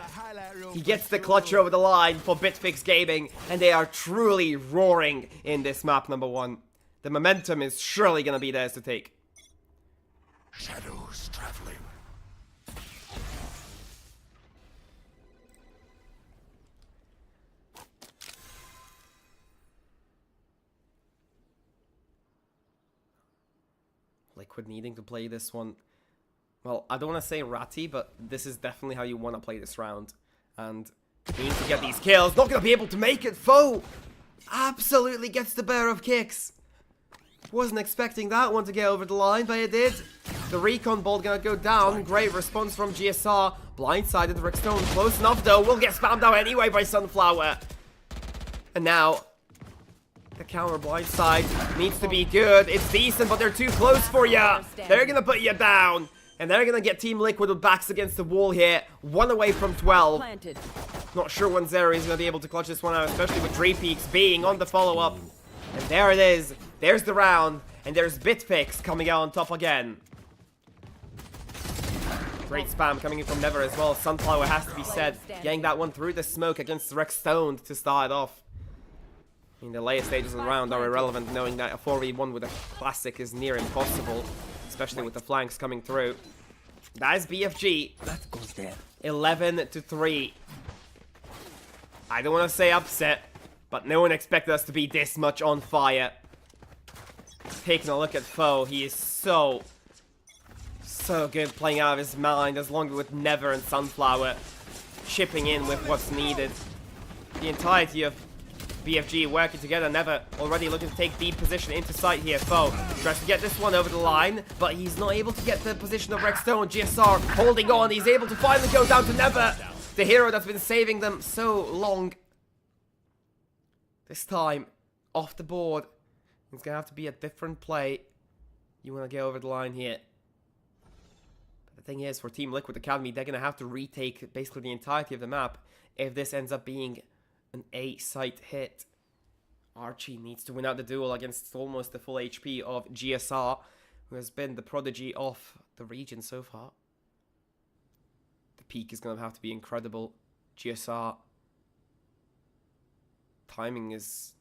He gets the clutch over the line for Bitfix Gaming. And they are truly roaring in this map #1. The momentum is surely going to be theirs to take. Shadows traveling. Liquid needing to play this one. Well, I don't want to say ratty, but this is definitely how you want to play this round. And needing to get these kills. Not going to be able to make it. Foe absolutely gets the bear of Kix. Wasn't expecting that one to get over the line, but it did. The recon bolt going to go down. Great response from GSR. Blindsided Rickstone. Close enough, though. Will get spammed out anyway by Sunflower. And now the counter blindside needs to be good. It's decent, but they're too close for you. They're going to put you down. And they're going to get Team Liquid with backs against the wall here. 1 away from 12. Planted. Not sure when Zero is going to be able to clutch this one out, especially with Dreepix being on the follow-up. And there it is. There's the round. And there's Bitfix coming out on top again. Great spam coming in from Never as well. Sunflower has to be said. Getting that one through the smoke against Rickstone to start off. I mean, the later stages of the round are irrelevant, knowing that a 4v1 with a classic is near impossible, especially with the flanks coming through. That is BFG. That goes there. 11-3. I don't want to say upset, but no one expected us to be this much on fire. Taking a look at Foe, he is so good playing out of his mind, as long as with Never and Sunflower chipping in with what's needed. The entirety of BFG working together. Never already looking to take deep position into sight here. Foe tries to get this one over the line, but he's not able to get the position of Rickstone. GSR holding on. He's able to finally go down to Never, the hero that's been saving them so long. This time, off the board. It's going to have to be a different play. You want to get over the line here. But the thing is, for Team Liquid Academy, they're going to have to retake basically the entirety of the map if this ends up being an A-site hit. Archie needs to win out the duel against almost the full HP of GSR, who has been the prodigy of the region so far. The peak is going to have to be incredible. GSR timing is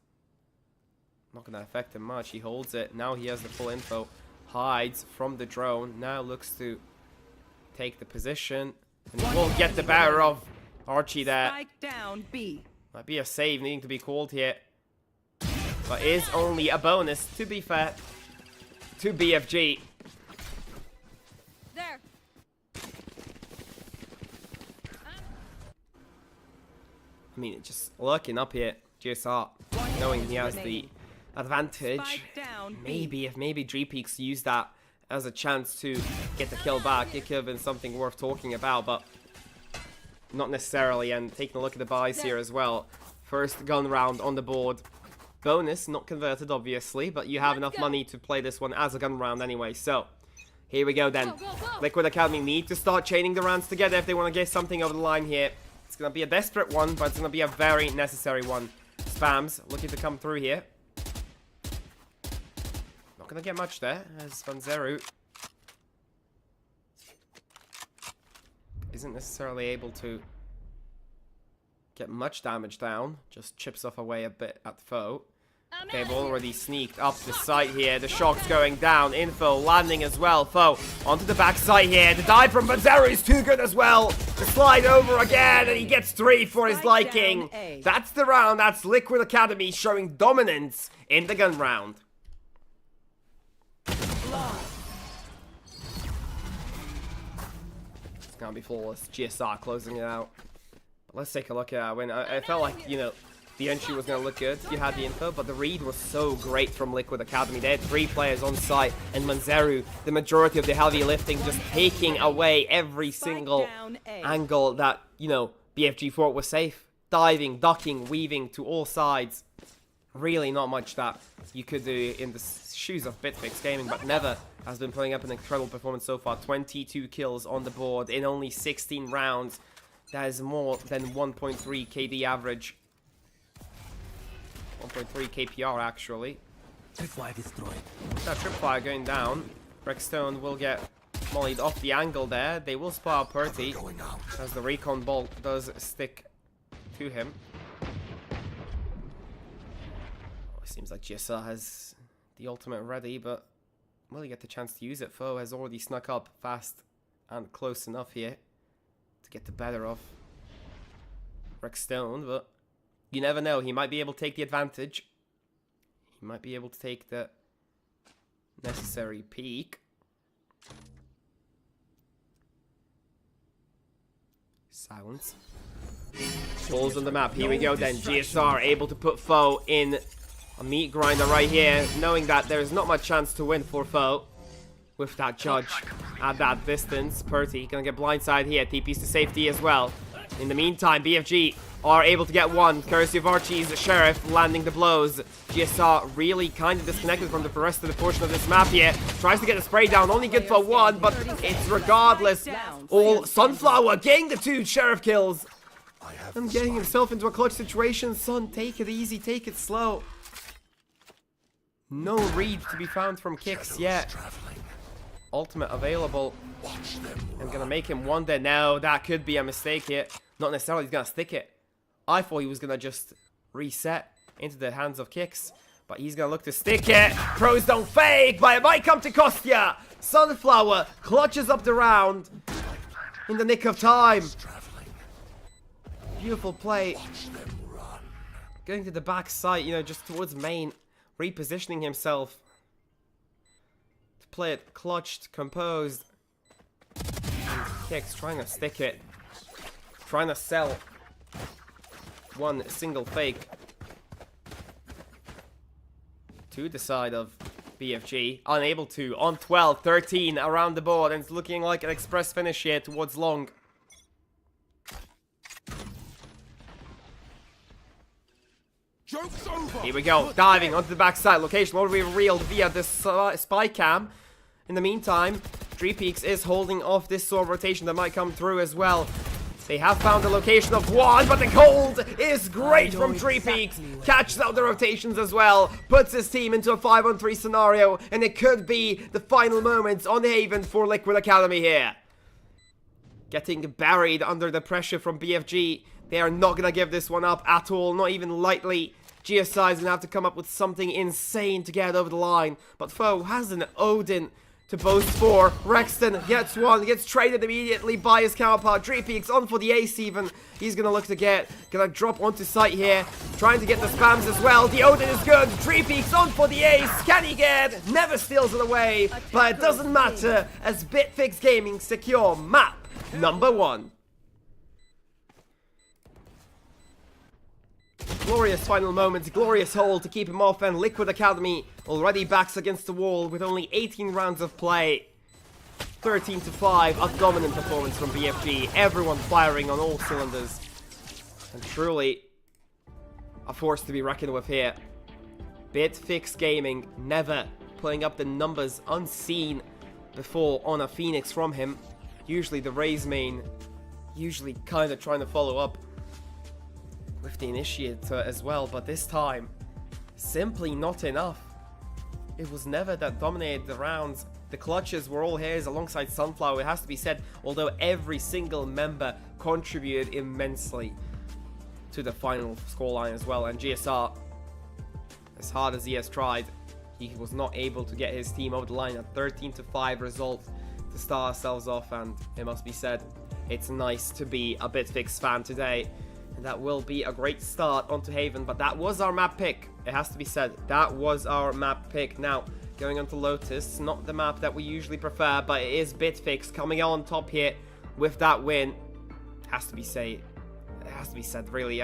not going to affect him much. He holds it. Now he has the full info. Hides from the drone. Now looks to take the position. And he will get the better of Archie there. Spike down B. Might be a save needing to be called here. But is only a bonus, to be fair, to BFG. There. I mean, just looking up here, GSR, knowing he has the advantage. Spike down B. Maybe if Dreepeaks used that as a chance to get the kill back, it could have been something worth talking about, but not necessarily. And taking a look at the buys here as well. First gun round on the board. Bonus, not converted obviously, but you have enough money to play this one as a gun round anyway. So, here we go then. Liquid Academy need to start chaining the rounds together if they want to get something over the line here. It's going to be a desperate one, but it's going to be a very necessary one. Spams looking to come through here. Not going to get much there, as Vanzeru isn't necessarily able to get much damage down. Just chips off away a bit at foe. They've already sneaked up the site here. The shock's going down. Info landing as well. Foe onto the back side here. The dive from Vanzeru is too good as well. The slide over again, and he gets 3 for his liking. That's the round. That's Liquid Academy showing dominance in the gun round. It's gonna be flawless. GSR closing it out. But let's take a look at that win. I felt like, you know, the entry was going to look good if you had the info, but the read was so great from Liquid Academy. They had 3 players on site, and Vanzeru, the majority of the heavy lifting, just taking away every single angle that, you know, BFG thought was safe. Diving, ducking, weaving to all sides. Really not much that you could do in the shoes of Bitfix Gaming, but Never has been putting up an incredible performance so far. 22 kills on the board in only 16 rounds. That is more than 1.3 KD average. 1.3 KPR actually. Tripwire destroyed. That tripwire going down. Breckstone will get mollied off the angle there. They will spot out Purty as the recon bolt does stick to him. Oh, it seems like GSR has the ultimate ready, but will he get the chance to use it? Foe has already snuck up fast and close enough here to get the better of Breckstone, but you never know. He might be able to take the advantage. He might be able to take the necessary peek. Silence. Balls on the map. Here we go then. GSR able to put Foe in a meat grinder right here, knowing that there is not much chance to win for Foe with that judge at that distance. Purty gonna get blindside here. TP's to safety as well. In the meantime, BFG are able to get one, courtesy of Archie's Sheriff landing the blows. GSR really kind of disconnected from the rest of the portion of this map here. Tries to get the spray down, only good for 1, but it's regardless. All Sunflower getting the 2 Sheriff kills. And getting himself into a clutch situation. Sun, take it easy, take it slow. No read to be found from Kicks yet. Ultimate available. I'm gonna make him wonder. No, that could be a mistake here. Not necessarily he's gonna stick it. I thought he was gonna just reset into the hands of Kicks, but he's gonna look to stick it. Pros don't fake, but it might come to cost ya. Sunflower clutches up the round in the nick of time. Beautiful play. Going to the back side, you know, just towards main, repositioning himself to play it clutched, composed. And Kicks trying to stick it, trying to sell one single fake to the side of BFG. Unable to on 12, 13 around the board, and it's looking like an express finish here towards long. Joke's over. Here we go, diving onto the backside. Location will be revealed via this spy cam. In the meantime, Dreepeaks is holding off this sort of rotation that might come through as well. They have found the location of 1, but the hold is great from Dreepeaks. Catches out the rotations as well. Puts his team into a 5-on-3 scenario, and it could be the final moments on Haven for Liquid Academy here. Getting buried under the pressure from BFG. They are not going to give this one up at all, not even lightly. GSI is going to have to come up with something insane to get it over the line. But Foe has an Odin to boast for. Rexton gets one, gets traded immediately by his counterpart. Dreepeaks on for the ace even. He's going to look to gonna drop onto site here. Trying to get the spams as well. The Odin is good. Dreepeaks on for the ace. Can he get? Never steals it away. But it doesn't matter as Bitfix Gaming secure map number 1. Glorious final moments, glorious hold to keep him off, and Liquid Academy already backs against the wall with only 18 rounds of play. 13-5, a dominant performance from BFG, everyone firing on all cylinders. And truly, a force to be reckoned with here. Bitfix Gaming never putting up the numbers unseen before on a Phoenix from him. Usually the Raze main, usually kind of trying to follow up with the Initiator as well, but this time, simply not enough. It was never that dominated the rounds. The clutches were all his alongside Sunflower, it has to be said, although every single member contributed immensely to the final scoreline as well. And GSR, as hard as he has tried, he was not able to get his team over the line. A 13-5 result to start ourselves off, and it must be said, it's nice to be a Bitfix fan today. And that will be a great start onto Haven, but that was our map pick. It has to be said, that was our map pick. Now, going on to Lotus, not the map that we usually prefer, but it is Bitfix coming on top here with that win. Has to be said, really,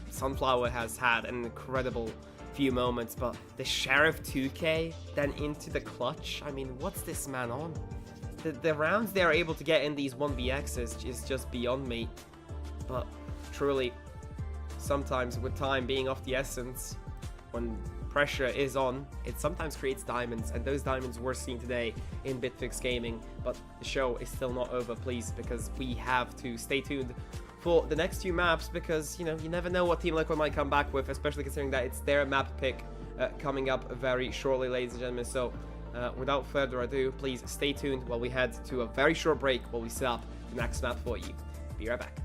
Sunflower has had an incredible few moments, but the Sheriff 2K, then into the clutch, I mean, what's this man on? The rounds they're able to get in these 1vx's is just beyond me. But truly, sometimes with time being of the essence, when pressure is on, it sometimes creates diamonds, and those diamonds we're seeing today in Bitfix Gaming. But the show is still not over, please, because we have to stay tuned for the next 2 maps, because, you know, you never know what Team Liquid might come back with, especially considering that it's their map pick coming up very shortly, ladies and gentlemen. So, without further ado, please stay tuned while we head to a very short break while we set up the next map for you. Be right back.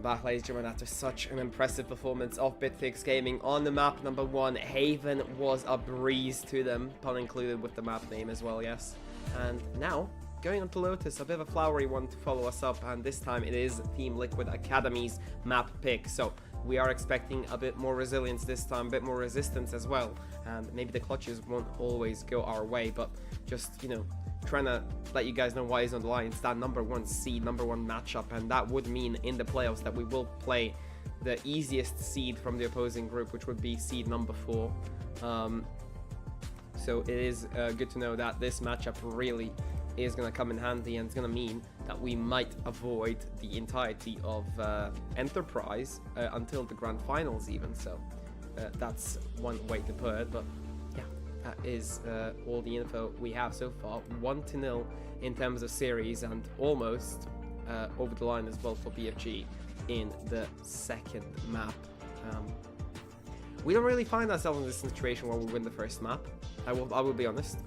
back, ladies and gentlemen, after such an impressive performance of Bitfix Gaming on the map number 1. Haven was a breeze to them, pun included with the map name as well, yes. And now, going on to Lotus, a bit of a flowery one to follow us up, and this time it is Team Liquid Academy's map pick. So we are expecting a bit more resilience this time, a bit more resistance as well, and maybe the clutches won't always go our way, but just, you know, trying to let you guys know why he's on the line. It's that number 1 seed, number 1 matchup, and that would mean in the playoffs that we will play the easiest seed from the opposing group, which would be seed number 4. So it is good to know that this matchup really is going to come in handy, and it's going to mean that we might avoid the entirety of Enterprise until the grand finals even. So that's one way to put it, but yeah, that is all the info we have so far. 1-0 in terms of series, and almost over the line as well for BFG in the second map. We don't really find ourselves in this situation where we win the first map. I will be honest.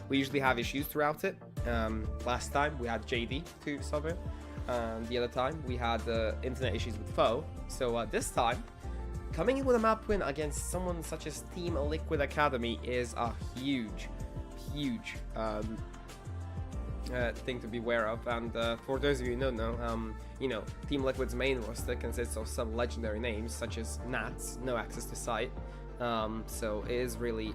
We usually have issues throughout it. Last time we had JD to sub it, and the other time we had internet issues with Foe. So this time, coming in with a map win against someone such as Team Liquid Academy is a huge thing to be aware of. And for those of you who don't know, you know, Team Liquid's main roster consists of some legendary names such as Nats, no access to site. So it is really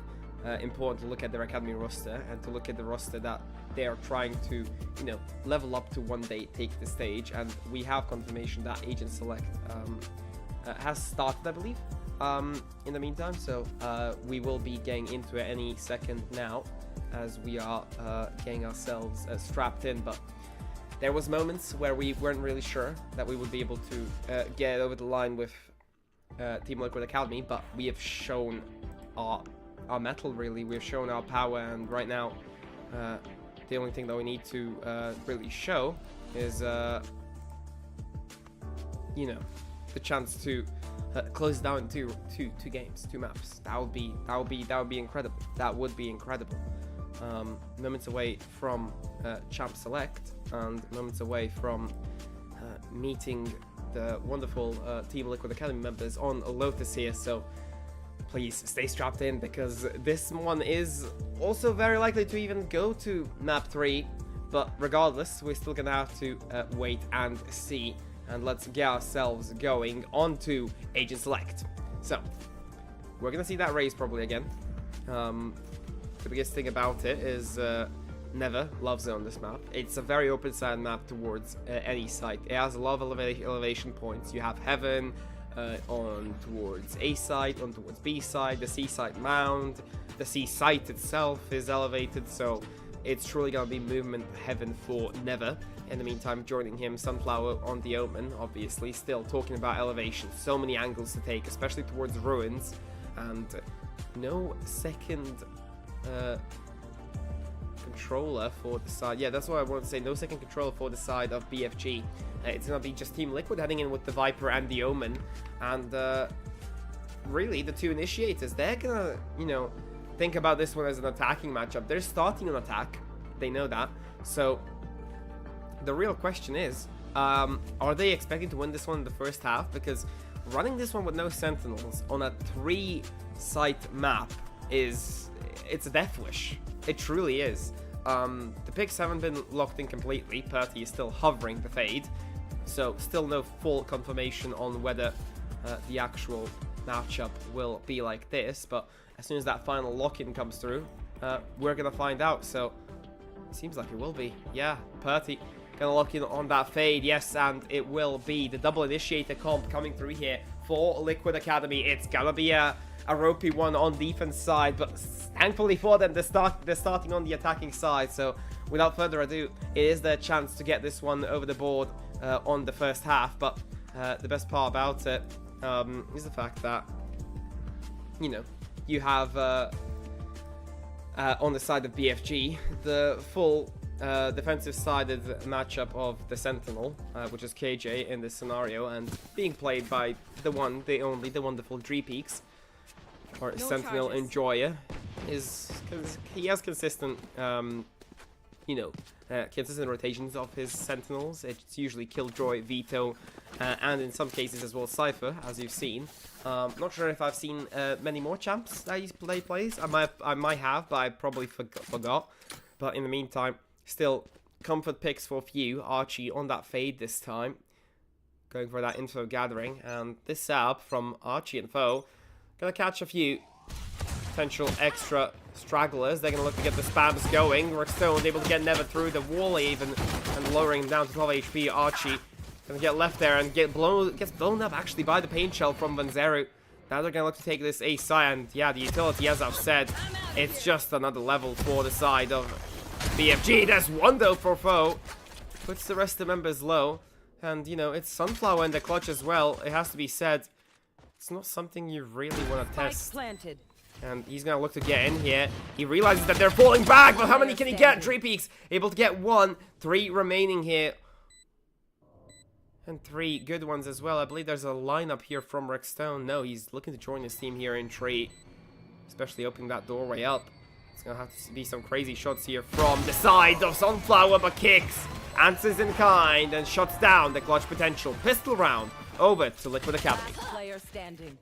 important to look at their academy roster and to look at the roster that they are trying to, you know, level up to one day take the stage. And we have confirmation that Agent Select has started, I believe, in the meantime. So we will be getting into it any second now, as we are getting ourselves strapped in. But there was moments where we weren't really sure that we would be able to get over the line with Team Liquid Academy, but we have shown our mettle, really. We've shown our power, and right now the only thing that we need to really show is you know, the chance to close down two games, 2 maps. That would be incredible. That would be incredible. Moments away from Champ Select, and moments away from meeting the wonderful Team Liquid Academy members on Lotus here. So please stay strapped in, because this one is also very likely to even go to map 3. But regardless, we're still gonna have to wait and see. And let's get ourselves going onto Agent Select. So we're gonna see that race probably again. The biggest thing about it is never love zone this map. It's a very open side map towards any site. It has a lot of elevation points. You have Heaven on towards A site, on towards B side, the C site mound, the C site itself is elevated, so it's truly gonna be movement heaven for Never. In the meantime, joining him, Sunflower on the Omen, obviously, still talking about elevation. So many angles to take, especially towards Ruins, and no second controller for the side. Yeah, that's what I want to say. No second controller for the side of BFG. It's gonna be just Team Liquid heading in with the Viper and the Omen, and really the 2 initiators. They're gonna, you know, think about this one as an attacking matchup. They're starting an attack. They know that. So the real question is, are they expecting to win this one in the first half? Because running this one with no sentinels on a 3-site map it's a death wish. It truly is. The picks haven't been locked in completely. Purty is still hovering the fade, so still no full confirmation on whether the actual matchup will be like this. But as soon as that final lock-in comes through, we're gonna find out. So it seems like it will be. Yeah, Purty gonna lock in on that fade. Yes, and it will be the double initiator comp coming through here for Liquid Academy. It's gonna be a ropey one on defense side, but thankfully for them, they're starting on the attacking side. So without further ado, it is their chance to get this one over the board on the first half. But the best part about it is the fact that, you know, you have on the side of BFG the full defensive-sided matchup of the Sentinel, which is KJ in this scenario, and being played by the one, the only, the wonderful Dreepeaks, or Sentinel Enjoyer. He has consistent, you know, consistent rotations of his Sentinels. It's usually Killjoy, Vito, and in some cases as well Cypher, as you've seen. Not sure if I've seen many more champs that he plays. I might have, but I probably forgot. But in the meantime, still comfort picks for few. Archie on that fade this time, going for that info gathering, and this setup from Archie and Foe gonna catch a few potential extra stragglers. They're gonna look to get the spams going. Rookstone able to get Never through the wall even, and lowering him down to 12 HP. Archie gonna get left there and gets blown up actually by the pain shell from Vanzeru. Now they're gonna look to take this A side, and yeah, the utility, as I've said, it's just another level for the side of BFG. There's one though for Foe. Puts the rest of the members low. And, you know, it's Sunflower in the clutch as well. It has to be said, it's not something you really want to test. Planted. And he's going to look to get in here. He realizes that they're falling back, but how many can he get? Dreepeaks able to get 1. 3 remaining here. And 3 good ones as well. I believe there's a lineup here from Rookstone. No, he's looking to join his team here in tree. Especially opening that doorway up. It's going to have to be some crazy shots here from the side of Sunflower, but kicks. Answers in kind and shuts down the clutch potential. Pistol round over to Liquid Academy. Player standing.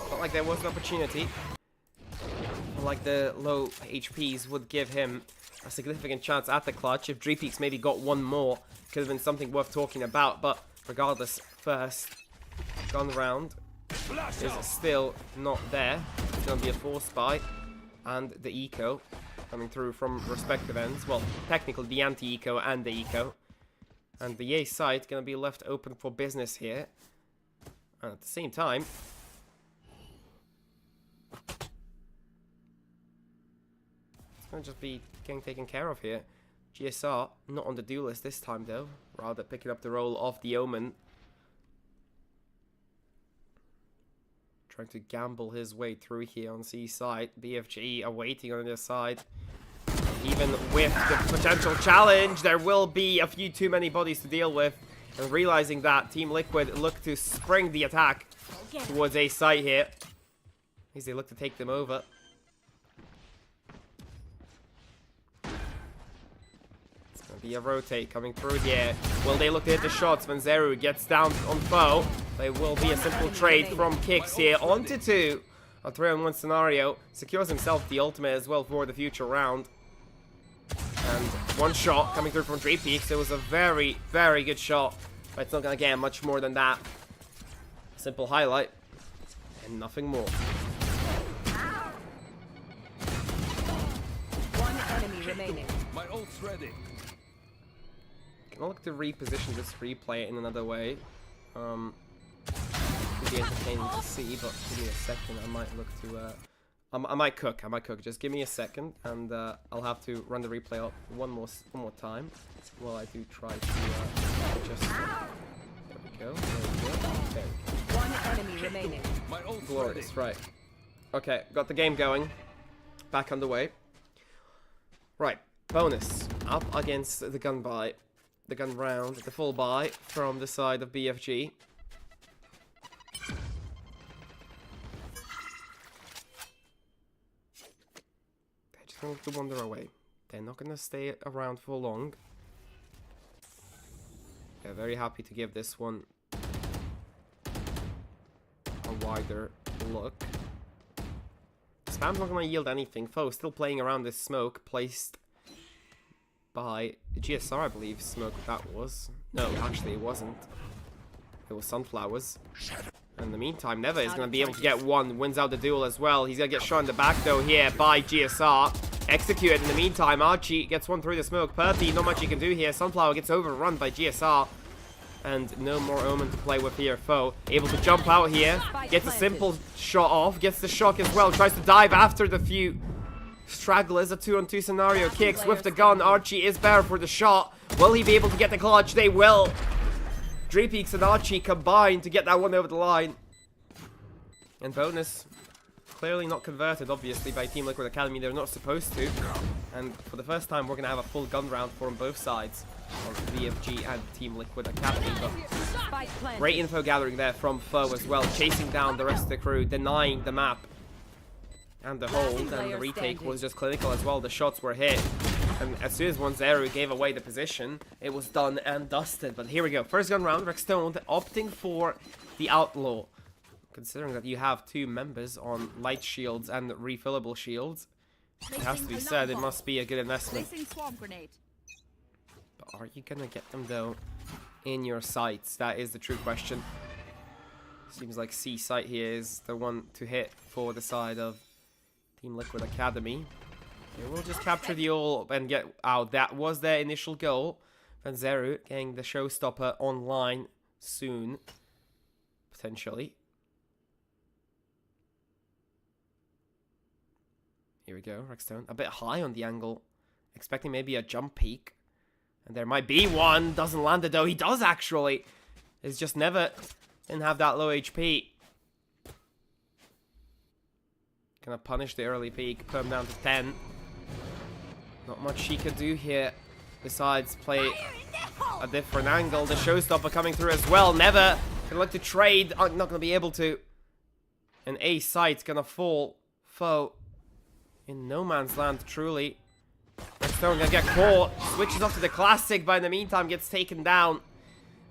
Felt like there was an opportunity. Like the low HPs would give him a significant chance at the clutch. If Dreepeaks maybe got 1 more, could have been something worth talking about. But regardless, first gun round is still not there. It's going to be a force buy, and the eco coming through from respective ends. Well, technically the anti-eco and the eco. And the A site going to be left open for business here. And at the same time, gonna just be getting taken care of here. GSR not on the do list this time though, rather picking up the role of the Omen, trying to gamble his way through here on C side. BFG are waiting on their side. Even with the potential challenge, there will be a few too many bodies to deal with, and realizing that, Team Liquid look to spring the attack towards A site here as they look to take them over. Be a rotate coming through here. Will they look to hit the shots when Zeru gets down on Foe? They will be a simple trade from Kicks here. Onto 2. A 3-on-1 scenario. Secures himself the ultimate as well for the future round. And 1 shot coming through from Dreepeaks. It was a very, very good shot. But it's not going to get much more than that. Simple highlight. And nothing more. 1 enemy remaining. My ult's ready. I'll look to reposition this replay in another way. It'd be entertaining to see, but give me a second. I might look to I might cook. Just give me a second, and I'll have to run the replay up one more time while I do try to adjust. There we go. There we go. 1 enemy remaining. My ult's Glorious, right. Okay, got the game going. Back underway. Right, bonus. Up against the gun buy. The gun round, the full buy from the side of BFG. They're just going to wander away. They're not going to stay around for long. They're very happy to give this one a wider look. Spam's not going to yield anything. Foe still playing around this smoke placed by GSR, I believe. Smoke that was. No, actually it wasn't. It was Sunflowers. In the meantime, Never is going to be able to get 1. Wins out the duel as well. He's going to get shot in the back though here by GSR. Executed in the meantime. Archie gets 1 through the smoke. Perthy, not much he can do here. Sunflower gets overrun by GSR. And no more Omen to play with here. Foe able to jump out here. Gets a simple shot off. Gets the shock as well. Tries to dive after the few stragglers. A 2-on-2 scenario. Kicks with the gun. Archie is better for the shot. Will he be able to get the clutch? They will. Dreepeaks and Archie combine to get that one over the line. And bonus clearly not converted, obviously, by Team Liquid Academy. They're not supposed to. And for the first time, we're going to have a full gun round for on both sides of VFG and Team Liquid Academy. But Spike planted. great info gathering there from Foe as well, chasing down the rest of the crew, denying the map and the hold, and the retake was just clinical as well. The shots were hit, and as soon as 1-0 gave away the position, it was done and dusted. But here we go, first gun round, Rexstone opting for the Outlaw. Considering that you have 2 members on light shields and refillable shields, it has to be said, it must be a good investment. But are you gonna get them though in your sights? That is the true question. Seems like C site here is the one to hit for the side of Team Liquid Academy. They will just capture the all and get out. That was their initial goal. Vanzeru getting the showstopper online soon, potentially. Here we go, Rexstone. A bit high on the angle. Expecting maybe a jump peak. And there might be one. Doesn't land it though. He does actually. It's just never didn't have that low HP. Gonna punish the early peak. Put him down to 10. Not much he could do here. Besides play a different angle. The showstopper coming through as well. Never. Gonna look to trade. Not gonna be able to. An A site's gonna fall. Foe in no man's land, truly. Rexstone gonna get caught. Switches off to the classic, but in the meantime gets taken down.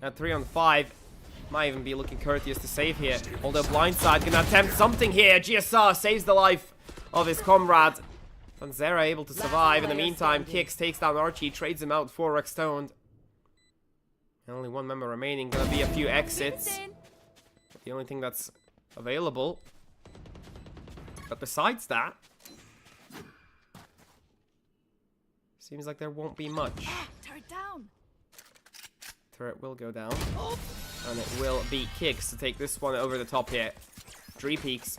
At 3 on 5. Might even be looking courteous to save here. Although Blindside gonna attempt something here. GSR saves the life of his comrade. Vanzera able to survive. In the meantime, Kicks takes down Archie, trades him out for Rexstone. And only 1 member remaining. Gonna be a few exits. The only thing that's available. But besides that, seems like there won't be much. Turret down. Turret will go down. And it will be Kicks to take this one over the top here. Peaks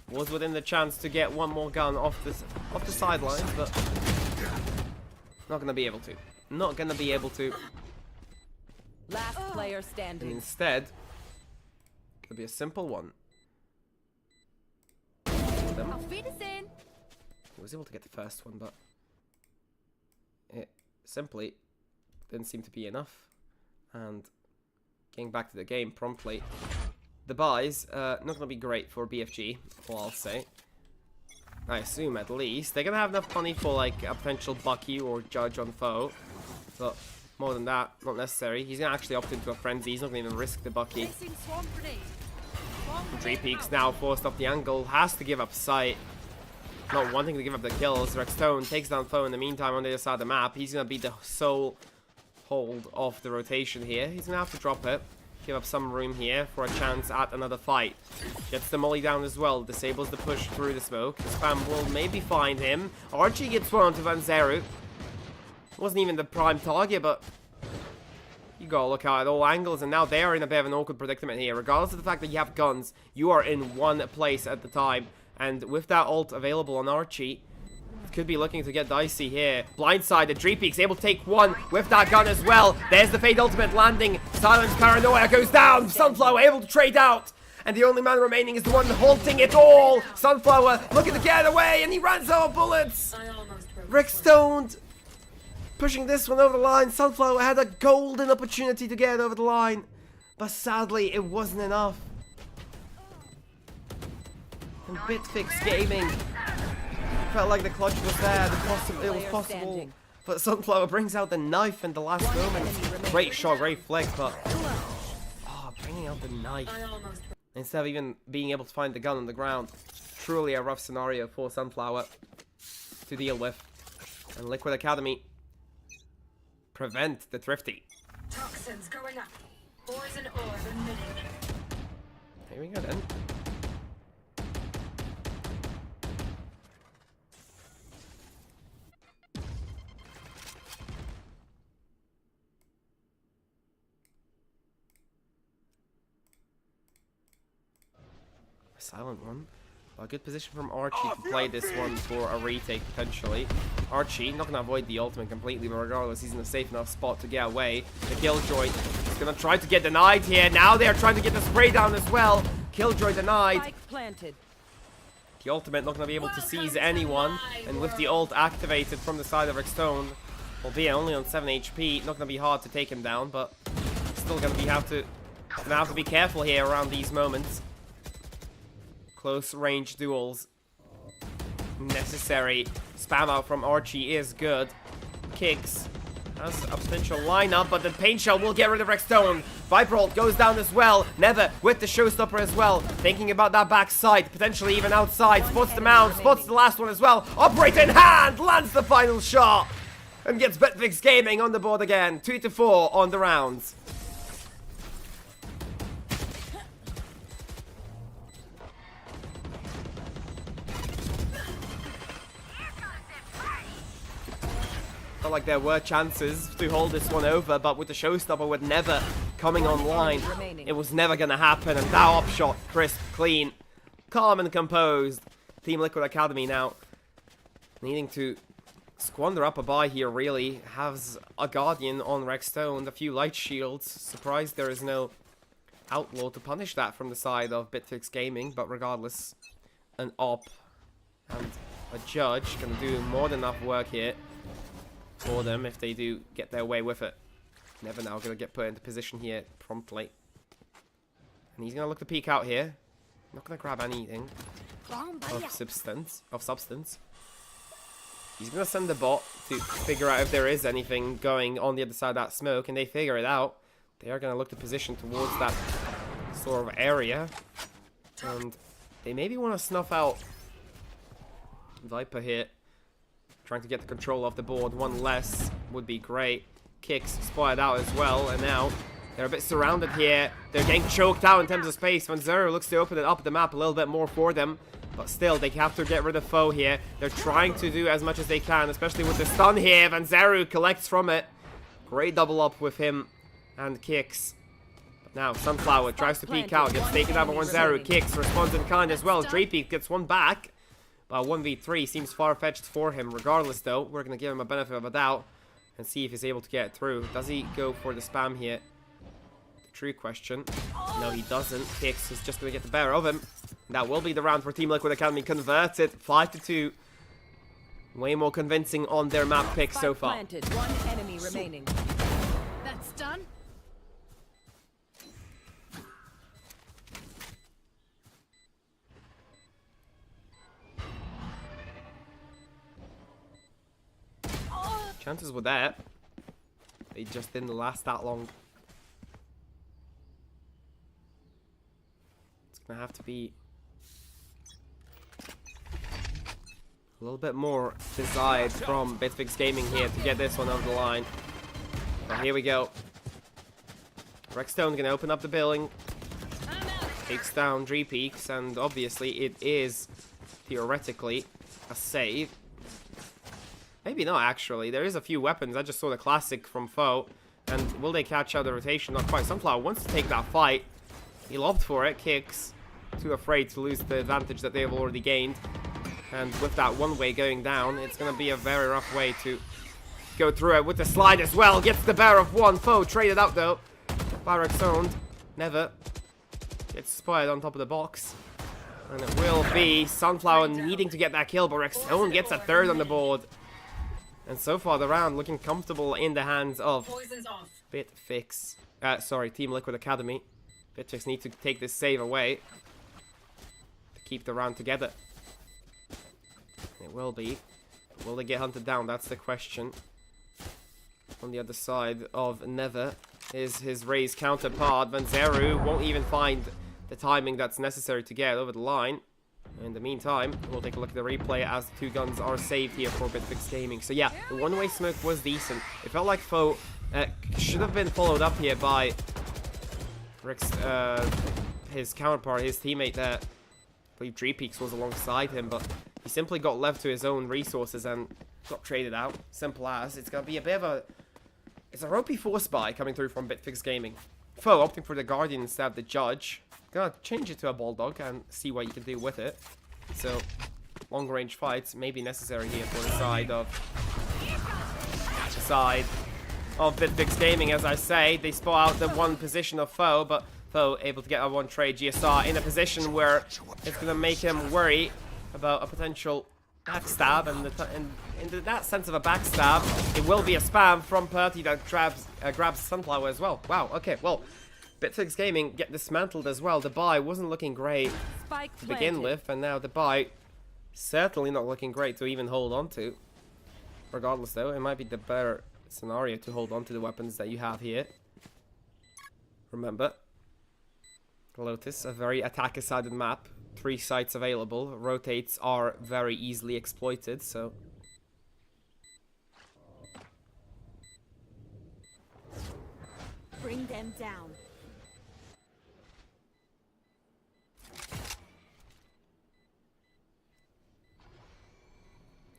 was within the chance to get one more gun off the sidelines, but not gonna be able to. Not gonna be able to. Last player And standing. instead, it'll be a simple one. I'll feed us in. He was able to get the first one, but it simply didn't seem to be enough. And getting back to the game promptly. The buys, not going to be great for BFG, all I'll say. I assume, at least. They're going to have enough money for, like, a potential Bucky or Judge on Foe. But more than that, not necessary. He's going to actually opt into a Frenzy. He's not going to even risk the Bucky. Peaks now forced off the angle. Has to give up sight. Not wanting to give up the kills. Rexstone takes down Foe in the meantime on the other side of the map. He's going to be the sole hold of the rotation here. He's going to have to drop it. Give up some room here for a chance at another fight. Gets the molly down as well. Disables the push through the smoke. The spam will maybe find him. Archie gets thrown to Vanzeru. Wasn't even the prime target, but you gotta look out at all angles, and now they are in a bit of an awkward predicament here. Regardless of the fact that you have guns, you are in one place at the time. And with that ult available on Archie, could be looking to get dicey here. Blindsided, Peaks able to take one with that gun as well. There's the Fade Ultimate landing. Silence Paranoia goes down. Sunflower able to trade out. And the only man remaining is the one halting it all. Sunflower looking to get away, and he runs out of bullets. Rexstone pushing this one over the line. Sunflower had a golden opportunity to get it over the line, but sadly it wasn't enough. And Bitfix Gaming felt like the clutch was there. It was possible. But Sunflower brings out the knife in the last moment. Great shot, great flick, but bringing out the knife instead of even being able to find the gun on the ground. Truly a rough scenario for Sunflower to deal with. And Liquid Academy prevent the Thrifty. Toxins going up. Poison orb emitting. Here we go then. Silent one. A good position from Archie to play this one for a retake potentially. Archie not gonna avoid the ultimate completely, but regardless, he's in a safe enough spot to get away. The Killjoy is gonna try to get denied here. Now they're trying to get the spray down as well. Killjoy denied. Spike planted. The ultimate not going to be able to seize anyone. And with the ult activated from the side of Rickstone, albeit only on 7 HP, not going to be hard to take him down, but still going to have to be careful here around these moments. Close range duels necessary. Spam out from Archie is good. Kicks has a potential lineup, but the Pain Shell will get rid of Rickstone. Viper ult goes down as well. Never with the showstopper as well. Thinking about that backside, potentially even outside. Spots the Mound, spots the last one as well. Operator in hand, lands the final shot. And gets Bitfix Gaming on the board again. 2-4 on the rounds. Felt like there were chances to hold this one over, but with the showstopper with Never coming online, it was never going to happen. And that op shot, crisp, clean, calm and composed. Team Liquid Academy now needing to squander up a buy here, really. Has a Guardian on Rickstone, a few light shields. Surprised there is no Outlaw to punish that from the side of Bitfix Gaming, but regardless, an op and a Judge can do more than enough work here for them if they do get their way with it. Never now going to get put into position here promptly. And he's going to look to peek out here. Not going to grab anything of substance. He's going to send the bot to figure out if there is anything going on the other side of that smoke, and they figure it out. They are going to look to position towards that sort of area. And they maybe want to snuff out Viper here. Trying to get the control of the board. One less would be great. Kicks spotted out as well, and now they're a bit surrounded here. They're getting choked out in terms of space. Vanzero looks to open it up the map a little bit more for them, but still they have to get rid of foe here. They're trying to do as much as they can, especially with the stun here. Vanzero collects from it. Great double up with him and Kicks. But now Sunflower tries to peek out, gets taken out by Vanzero. Kicks responds in kind as well. Drapeek gets one back. 1v3 seems far-fetched for him. Regardless, though, we're going to give him a benefit of a doubt and see if he's able to get it through. Does he go for the spam here? The true question. No, he doesn't. Kicks is just going to get the better of him. That will be the round for Team Liquid Academy. Converted 5-2. Way more convincing on their map pick so far. One enemy remaining. That's done. Chances were there. They just didn't last that long. It's gonna have to be a little bit more desired from Bitfix Gaming here to get this one over the line. But here we go. Rickstone gonna open up the building. Takes down Drapeeks, and obviously it is theoretically a save. Maybe not, actually. There is a few weapons. I just saw the classic from foe. And will they catch out the rotation? Not quite. Sunflower wants to take that fight. He lobbed for it. Kicks. Too afraid to lose the advantage that they have already gained. And with that one way going down, it's going to be a very rough way to go through it. With the slide as well. Gets the better of one. Foe traded out, though. By Rickstone. Never. Gets spotted on top of the box. And it will be Sunflower needing to get that kill. But Rickstone gets a third on the board. And so far, the round looking comfortable in the hands of Bitfix. Sorry, Team Liquid Academy. Bitfix need to take this save away to keep the round together. It will be. Will they get hunted down? That's the question. On the other side of Never is his raised counterpart. Vanzero won't even find the timing that's necessary to get over the line. In the meantime, we'll take a look at the replay as the two guns are saved here for Bitfix Gaming. So yeah, the one-way smoke was decent. It felt like foe should have been followed up here by Rick's, his counterpart, his teammate there. I believe Drapeeks was alongside him, but he simply got left to his own resources and got traded out. Simple as. It's going to be a bit of a... It's a ropey force buy coming through from Bitfix Gaming. Foe opting for the Guardian instead of the Judge. Gonna change it to a Bulldog and see what you can do with it. So, long range fights may be necessary here for the side of Bitfix Gaming. As I say, they spot out the one position of Foe, but Foe able to get a one trade. GSR in a position where it's gonna make him worry about a potential backstab, and in that sense of a backstab, it will be a spam from Purdy that grabs Sunflower as well. Wow, okay, well, Bitfix Gaming get dismantled as well. The buy wasn't looking great Spike to begin with, and now the buy certainly not looking great to even hold on to. Regardless, though, it might be the better scenario to hold on to the weapons that you have here. Remember, Lotus, a very attacker-sided map. 3 sites available. Rotates are very easily exploited, so... Bring them down.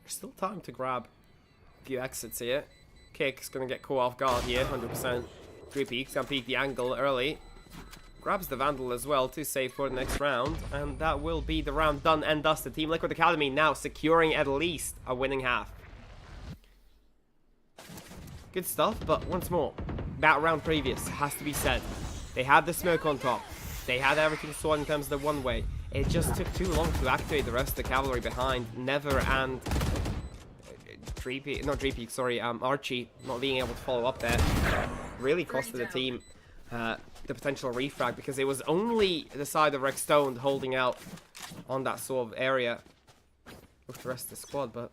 There's still time to grab a few exits here. Kick's gonna get caught off guard here, 100%. 3 peeks, can peek the angle early. Grabs the Vandal as well to save for the next round, and that will be the round done and dusted. Team Liquid Academy now securing at least a winning half. Good stuff, but once more, that round previous has to be said. They had the smoke on top. They had everything sorted in terms of the one-way. It just took too long to activate the rest of the cavalry behind. Never and Archie not being able to follow up there really costed the team the potential refrag, because it was only the side of Rex Stone holding out on that sort of area with the rest of the squad, but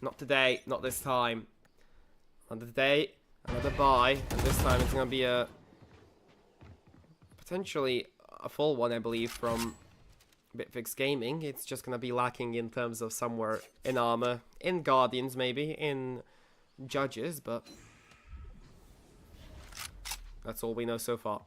not today, not this time. Another day, another buy, and this time it's going to be a potentially a full one, I believe, from Bitfix Gaming. It's just going to be lacking in terms of somewhere in armor, in Guardians maybe, in Judges, but that's all we know so far.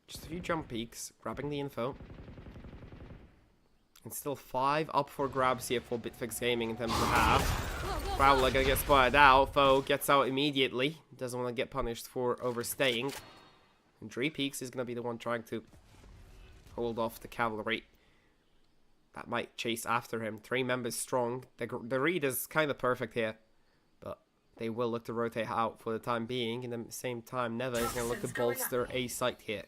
Just a few jump peeks, grabbing the info. And still 5 up for grabs here for Bitfix Gaming in terms of half. Prowler gonna get spotted out. Foe gets out immediately. Doesn't want to get punished for overstaying. And 3 peeks is gonna be the one trying to hold off the cavalry that might chase after him. 3 members strong. The read is kind of perfect here, but they will look to rotate out for the time being. And at the same time, Neva is going to look to bolster a site here.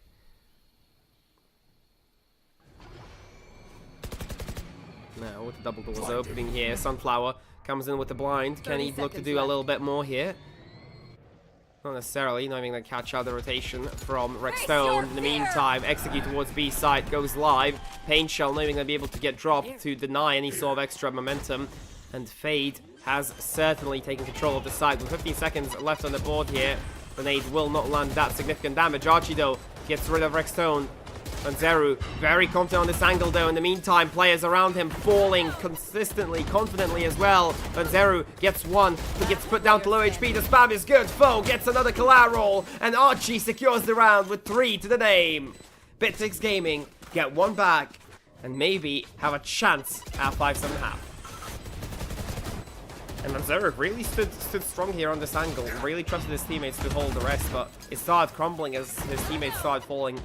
Now, with the double doors opening here, Sunflower comes in with the blind. Can he look to do a little bit more here? Not necessarily, not even going to catch out the rotation from Rex Stone. In the meantime, execute towards B site, goes live. Pain Shell not even going to be able to get dropped to deny any sort of extra momentum. And Fade has certainly taken control of the site. With 15 seconds left on the board here, Grenade will not land that significant damage. Archie, though, gets rid of Rex Stone. And Zeru, very confident on this angle, though. In the meantime, players around him falling consistently, confidently as well. And Zeru gets one. He gets put down to low HP. The spam is good. Foe gets another collateral. And Archie secures the round with 3 to the name. Bitfix Gaming get 1 back and maybe have a chance at 5-7.5. And Zeru really stood strong here on this angle. Really trusted his teammates to hold the rest, but it started crumbling as his teammates started falling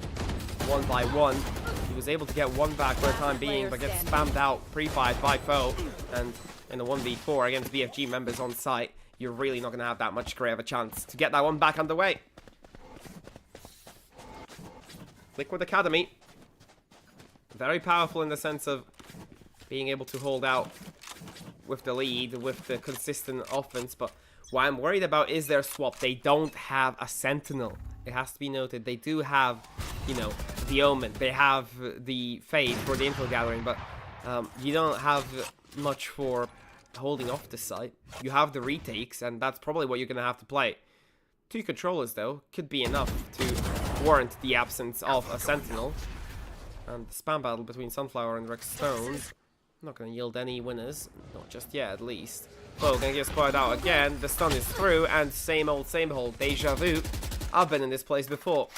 one by one. He was able to get 1 back for the time being, but gets spammed out pre-fired by Foe. And in the 1v4 against BFG members on site, you're really not going to have that much great of a chance to get that 1 back underway. Liquid Academy, very powerful in the sense of being able to hold out with the lead, with the consistent offense, but what I'm worried about is their swap. They don't have a Sentinel. It has to be noted. They do have, you know, the Omen. They have the Fade for the info gathering, but you don't have much for holding off the site. You have the retakes, and that's probably what you're going to have to play. 2 controllers, though, could be enough to warrant the absence of a Sentinel. And the spam battle between Sunflower and Rex Stone, not going to yield any winners. Not just yet, at least. Oh, going to get spotted out again. The stun is through, and same old, deja vu. I've been in this place before.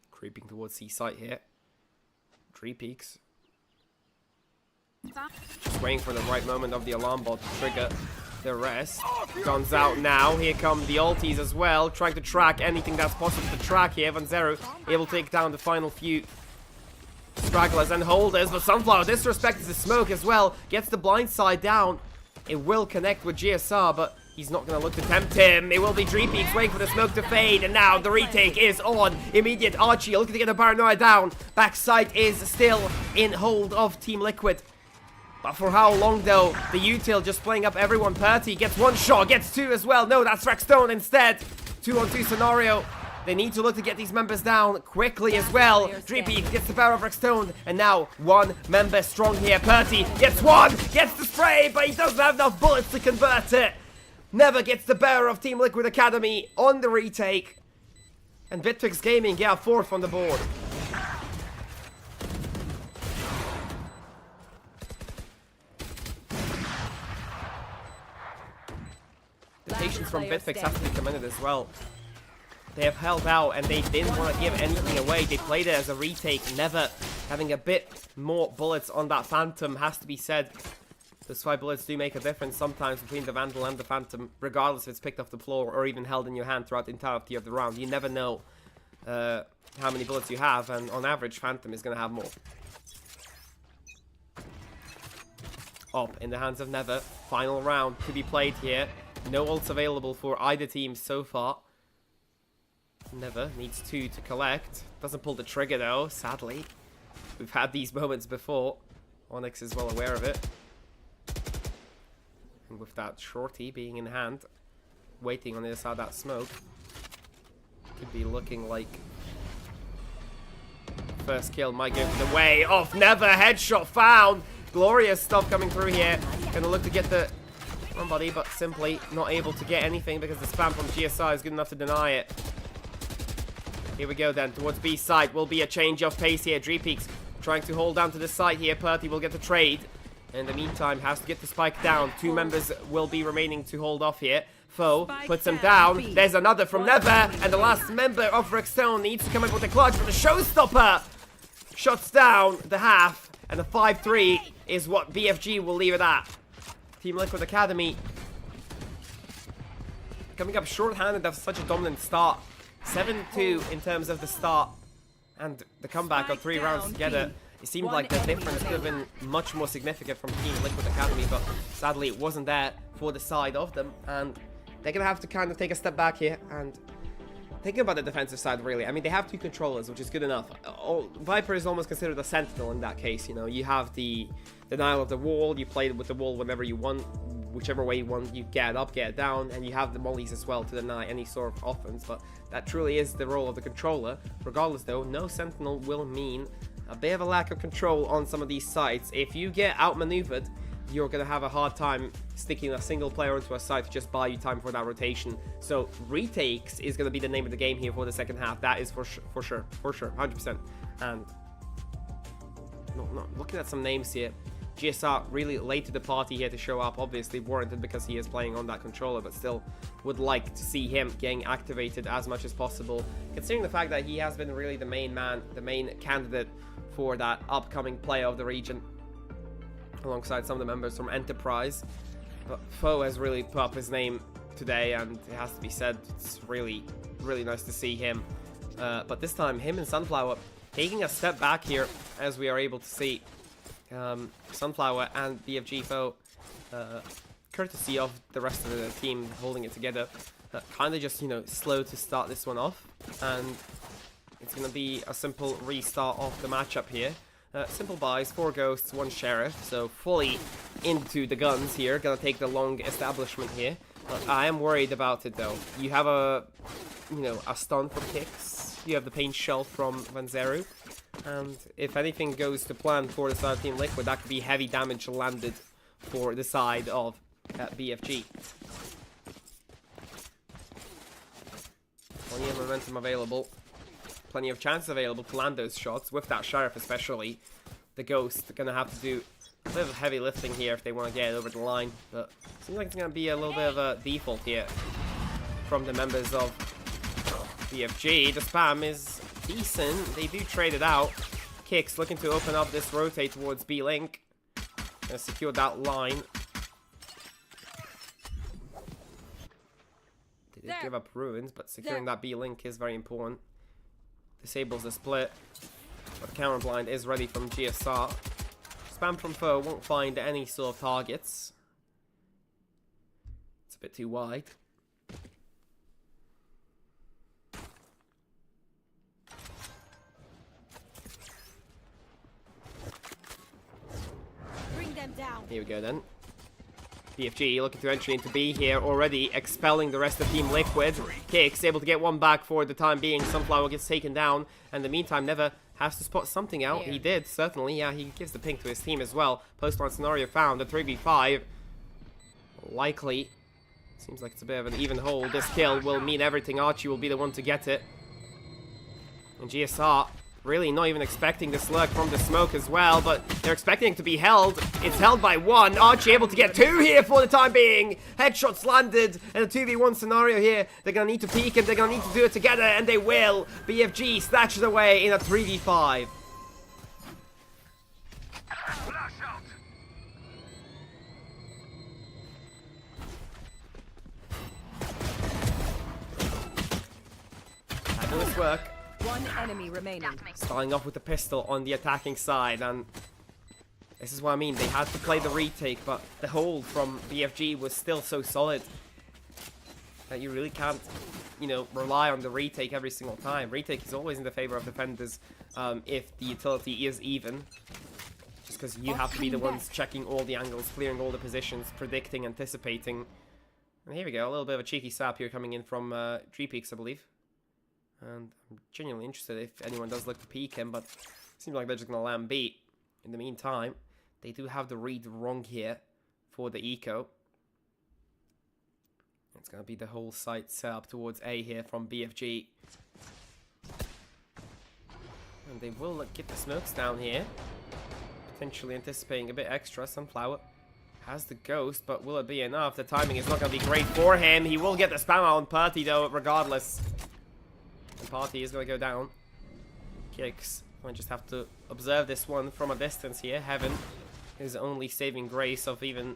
Creeping towards C site here. 3 peeks. Just waiting for the right moment of the alarm bot to trigger the rest. Guns out now. Here come the ultis as well. Trying to track anything that's possible to track here. Vanzero able to take down the final few stragglers and holders, but Sunflower disrespects the smoke as well. Gets the blind side down. It will connect with GSR, but he's not going to look to tempt him. It will be Dreampeaks waiting for the smoke to fade, and now the retake is on. Immediate Archie looking to get the paranoia down. Backside is still in hold of Team Liquid. But for how long though? The util just playing up everyone. Purty gets one shot, gets two as well. No, that's Rexstone instead. 2-on-2 scenario. They need to look to get these members down quickly as well. Dreepy gets the power of Rexstone, and now one member strong here. Purty gets one, gets the spray, but he doesn't have enough bullets to convert it. Never gets the bearer of Team Liquid Academy on the retake. And Bitfix Gaming get fourth on the board. The patience from Bitfix has to be commended as well. They have held out and they didn't want to give anything away. They played it as a retake, never having a bit more bullets on that Phantom, has to be said. Those 5 bullets do make a difference sometimes between the Vandal and the Phantom, regardless if it's picked off the floor or even held in your hand throughout the entirety of the round. You never know how many bullets you have, and on average, Phantom is going to have more. Up in the hands of Never. Final round to be played here. No ults available for either team so far. Never needs 2 to collect. Doesn't pull the trigger though, sadly. We've had these moments before. Onyx is well aware of it. And with that shorty being in hand, waiting on the other side of that smoke, could be looking like first kill might go the way of Never. Headshot found. Glorious stuff coming through here. Gonna look to get the somebody, but simply not able to get anything because the spam from GSI is good enough to deny it. Here we go then, towards B side. Will be a change of pace here. Dreampeaks trying to hold down to the side here. Purty will get the trade. In the meantime, has to get the spike down. 2 members will be remaining to hold off here. Foe puts him down. There's another from Never. And the last member of Rexstone needs to come in with a clutch. But the showstopper shuts down the half. And the 5-3 is what BFG will leave it at. Team Liquid Academy coming up short-handed after such a dominant start. 7-2 in terms of the start and the comeback of 3 rounds together. It seemed like the difference could have been much more significant from Team Liquid Academy, but sadly it wasn't there for the side of them, and they're gonna have to kind of take a step back here. And thinking about the defensive side, really, I mean, they have 2 controllers, which is good enough. Viper is almost considered a sentinel in that case. You know, you have the denial of the wall. You play with the wall whenever you want, whichever way you want. You get it up, get it down, and you have the mollies as well to deny any sort of offense. But that truly is the role of the controller. Regardless, though, no sentinel will mean a bit of a lack of control on some of these sites. If you get outmaneuvered, you're going to have a hard time sticking a single player into a site to just buy you time for that rotation. So retakes is going to be the name of the game here for the second half. That is for sure, 100%. And not looking at some names here. GSR really late to the party here to show up, obviously warranted because he is playing on that controller, but still would like to see him getting activated as much as possible, considering the fact that he has been really the main man, the main candidate for that upcoming player of the region, alongside some of the members from Enterprise. But Foe has really put up his name today, and it has to be said, it's really nice to see him. But this time, him and Sunflower taking a step back here, as we are able to see. Sunflower and BFG Foe, courtesy of the rest of the team holding it together, kind of just, you know, slow to start this one off, and it's going to be a simple restart of the matchup here. Simple buys, 4 ghosts, 1 sheriff, so fully into the guns here. Gonna take the long establishment here, but I am worried about it though. You have a stun from Kix, you have the paint shell from Vanzeru, and if anything goes to plan for the side of Team Liquid, that could be heavy damage landed for the side of BFG. Plenty of momentum available. Plenty of chances available to land those shots, with that sheriff especially. The Ghost gonna have to do a bit of heavy lifting here if they want to get it over the line, but it seems like it's gonna be a little bit of a default here from the members of BFG. The spam is decent, they do trade it out. Kicks looking to open up this rotate towards B-Link. Gonna secure that line. They did give up ruins, but securing that B-Link is very important. Disables the split. But counter blind is ready from GSR. Spam from foe won't find any sort of targets. It's a bit too wide. Bring them down. Here we go then. BFG looking to entry into B here already, expelling the rest of Team Liquid. Kicks able to get one back for the time being. Sunflower gets taken down, and in the meantime, Never has to spot something out. He did, certainly. Yeah, he gives the ping to his team as well. Post-line scenario found. A 3v5. Likely. Seems like it's a bit of an even hold. This kill will mean everything. Archie will be the one to get it. And GSR really not even expecting this lurk from the smoke as well, but they're expecting it to be held. It's held by one. Archie able to get two here for the time being. Headshots landed in a 2v1 scenario here. They're going to need to peek and they're going to need to do it together, and they will. BFG snatches away in a 3v5. Fabulous work. One enemy remaining. Starting off with the pistol on the attacking side, and this is what I mean. They had to play the retake, but the hold from BFG was still so solid that you really can't, you know, rely on the retake every single time. Retake is always in the favor of defenders if the utility is even. Just because you have to be the ones checking all the angles, clearing all the positions, predicting, anticipating. And here we go, a little bit of a cheeky sap here coming in from Bitfix, I believe. And I'm genuinely interested if anyone does look to peek him, but it seems like they're just going to land B. In the meantime, they do have the read wrong here for the eco. It's going to be the whole site set up towards A here from BFG. And they will get the smokes down here. Potentially anticipating a bit extra. Sunflower has the ghost, but will it be enough? The timing is not going to be great for him. He will get the spam out on Purty though, regardless. And Party is going to go down. Kicks. I just have to observe this one from a distance here. Heaven is only saving grace of even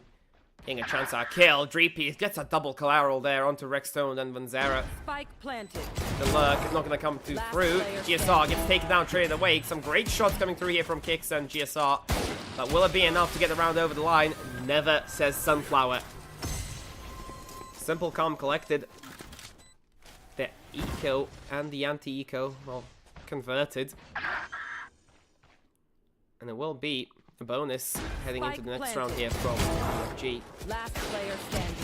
getting a chance at a kill. Dreepy gets a double collateral there onto Rexstone and Vanzera. Spike planted. The lurk is not going to come through. GSR gets taken down straight away. Some great shots coming through here from Kicks and GSR. But will it be enough to get the round over the line? Never, says Sunflower. Simple, calm, collected. The eco and the anti-eco, well, converted. And it will be a bonus heading into the next round here from G. Last player standing.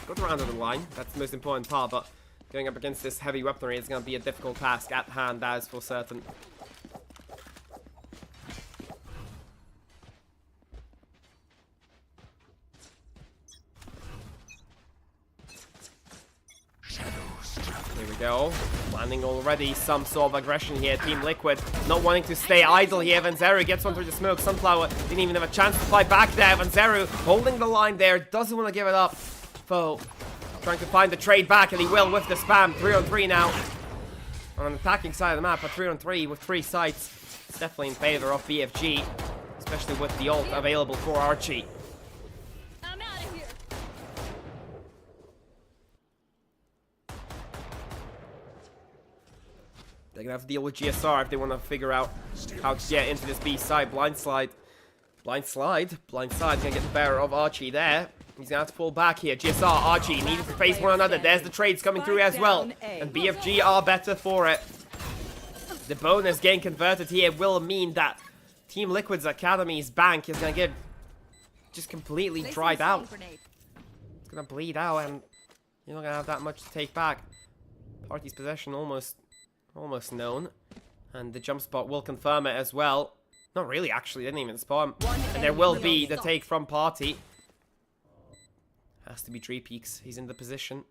Got the round of the line, that's the most important part, but going up against this heavy weaponry is going to be a difficult task at hand, that is for certain. Here we go. Landing already some sort of aggression here. Team Liquid not wanting to stay idle here. Vanzera gets one through the smoke. Sunflower didn't even have a chance to fight back there. Vanzera holding the line there. Doesn't want to give it up. Foe trying to find the trade back, and he will with the spam. 3-on-3 now. On an attacking side of the map, a 3-on-3 with 3 sites. It's definitely in favor of BFG, especially with the ult available for Archie. They're going to have to deal with GSR if they want to figure out how to get into this B side. Blind slide. Blind slide. Blind side. Going to get the better of Archie there. He's going to have to fall back here. GSR, Archie needed to face one another. There's the trades coming through as well. And BFG are better for it. The bonus getting converted here will mean that Team Liquid's Academy's bank is going to get just completely dried out. It's going to bleed out, and you're not going to have that much to take back. Party's possession almost known, and the jump spot will confirm it as well. Not really, actually, didn't even spawn. And there will be the take from Party. Has to be Dreepix. He's in the position.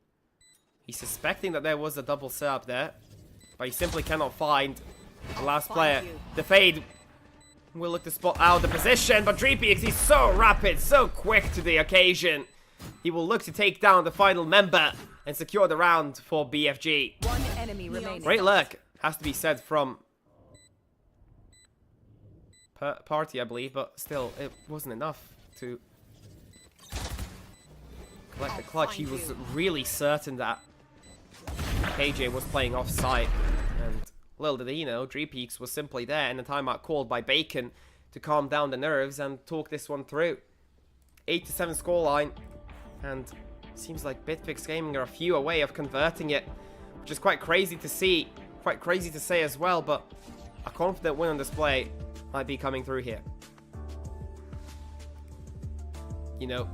He's suspecting that there was a double setup there, but he simply cannot find the last player. The fade will look to spot out the position, but Dreepix, he's so rapid, so quick to the occasion. He will look to take down the final member and secure the round for BFG. One enemy remaining. Great luck, has to be said from Party, I believe, but still, it wasn't enough to collect the clutch. He was really certain that KJ was playing off-site, and Little did he know, Bitfix was simply there in a timeout called by Bacon to calm down the nerves and talk this one through. 8-7 scoreline, and seems like Bitfix Gaming are a few away of converting it, which is quite crazy to see, quite crazy to say as well, but a confident win on display might be coming through here. You know,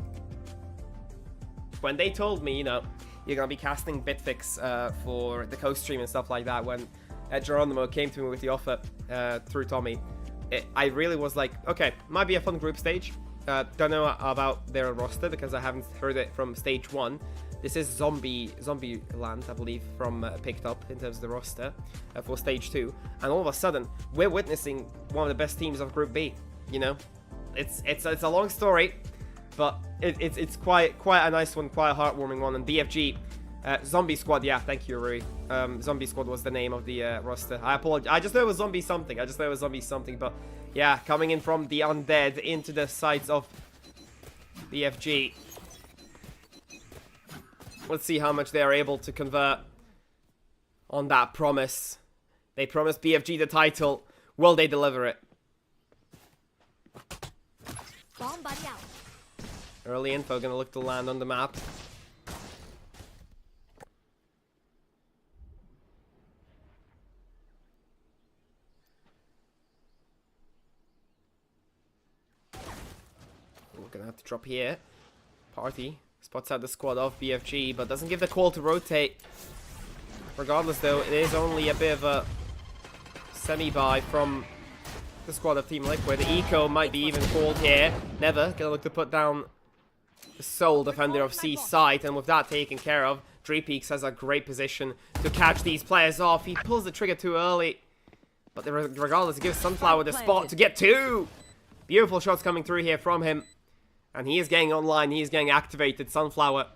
when they told me, you know, you're gonna be casting Bitfix for the co-stream and stuff like that, when Geronimo came to me with the offer through Tommy, I really was like, okay, might be a fun group stage. Don't know about their roster because I haven't heard it from stage 1. This is Zombie Land, I believe, from picked up in terms of the roster for stage 2. And all of a sudden, we're witnessing one of the best teams of Group B. You know, it's a long story, but it's quite a nice one, quite a heartwarming one. And BFG, Zombie Squad, yeah, thank you, Rui. Zombie Squad was the name of the roster. I apologize. I just know it was Zombie something. But yeah, coming in from the undead into the sights of BFG. Let's see how much they are able to convert on that promise. They promised BFG the title. Will they deliver it? Bomb buddy out. Early info gonna look to land on the map. We're gonna have to drop here. Party spots out the squad of BFG, but doesn't give the call to rotate. Regardless, though, it is only a bit of a semi-buy from the squad of Team Liquid. The eco might be even called here. Never gonna look to put down the sole defender of C's site, and with that taken care of, Bitfix has a great position to catch these players off. He pulls the trigger too early, but regardless, it gives Sunflower the spot to get 2. Beautiful shots coming through here from him. And he is getting online, he is getting activated. Sunflower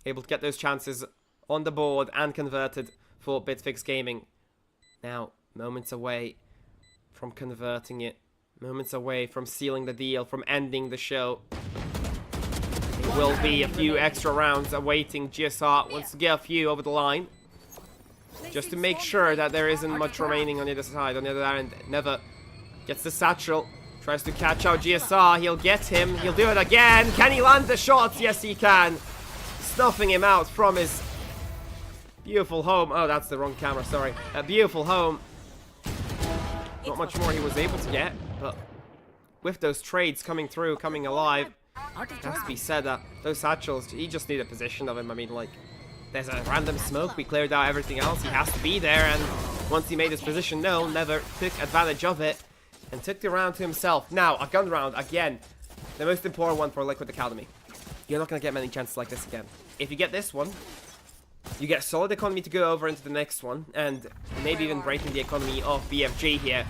able to get those chances on the board and converted for Bitfix Gaming. Now, moments away from converting it. Moments away from sealing the deal, from ending the show. There will be a few extra rounds awaiting. GSR wants to get a few over the line. Just to make sure that there isn't much remaining on the other side. On the other end, Never gets the satchel. Tries to catch out GSR. He'll get him. He'll do it again. Can he land the shots? Yes, he can. Snuffing him out from his beautiful home. Oh, that's the wrong camera. Sorry. A beautiful home. Not much more he was able to get, but with those trades coming through, coming alive, it has to be said that those satchels, he just needed a position of him. I mean, like, there's a random smoke. We cleared out everything else. He has to be there, and once he made his position known, Never took advantage of it and took the round to himself. Now, a gun round, again, the most important one for Liquid Academy. You're not going to get many chances like this again. If you get this one, you get solid economy to go over into the next one, and maybe even breaking the economy of BFG here.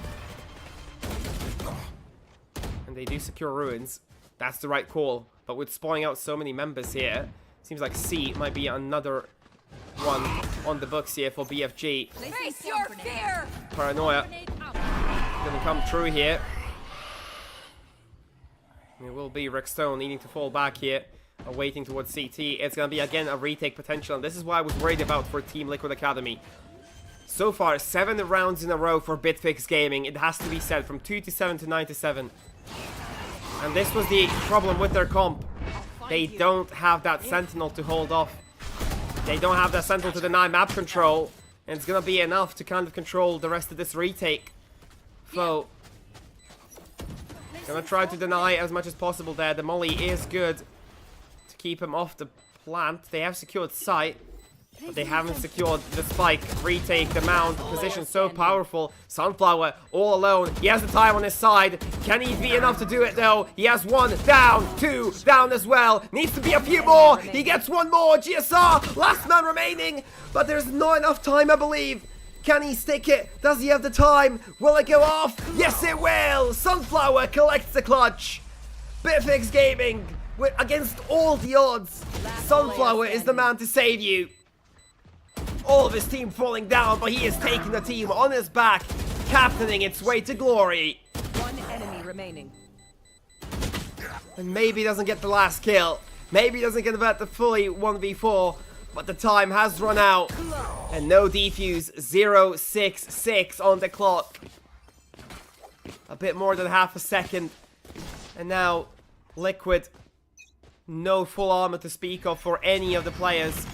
And they do secure ruins. That's the right call. But with spawning out so many members here, seems like C might be another one on the books here for BFG. Face your fear. Paranoia gonna come true here. It will be Rick Stone needing to fall back here, waiting towards CT. It's gonna be again a retake potential, and this is what I was worried about for Team Liquid Academy. So far, 7 rounds in a row for Bitfix Gaming. It has to be said, from 2-7 to 9-7. And this was the problem with their comp. They don't have that Sentinel to hold off. They don't have that Sentinel to deny map control, and it's gonna be enough to kind of control the rest of this retake. So, gonna try to deny as much as possible there. The molly is good to keep him off the plant. They have secured site, but they haven't secured the spike. Retake, the mount, position so powerful. Sunflower all alone. He has the time on his side. Can he be enough to do it though? He has 1 down, 2 down as well. Needs to be a few more. He gets 1 more. GSR, last man remaining, but there's not enough time, I believe. Can he stick it? Does he have the time? Will it go off? Yes, it will! Sunflower collects the clutch. Bitfix Gaming, against all the odds, Sunflower is the man to save you. All of his team falling down, but he is taking the team on his back, captaining its way to glory. 1 enemy remaining. And maybe he doesn't get the last kill. Maybe he doesn't get about the fully 1v4. but the time has run out. And no defuse, 0.66 on the clock. A bit more than half a second. And now, Liquid, no full armor to speak of for any of the players.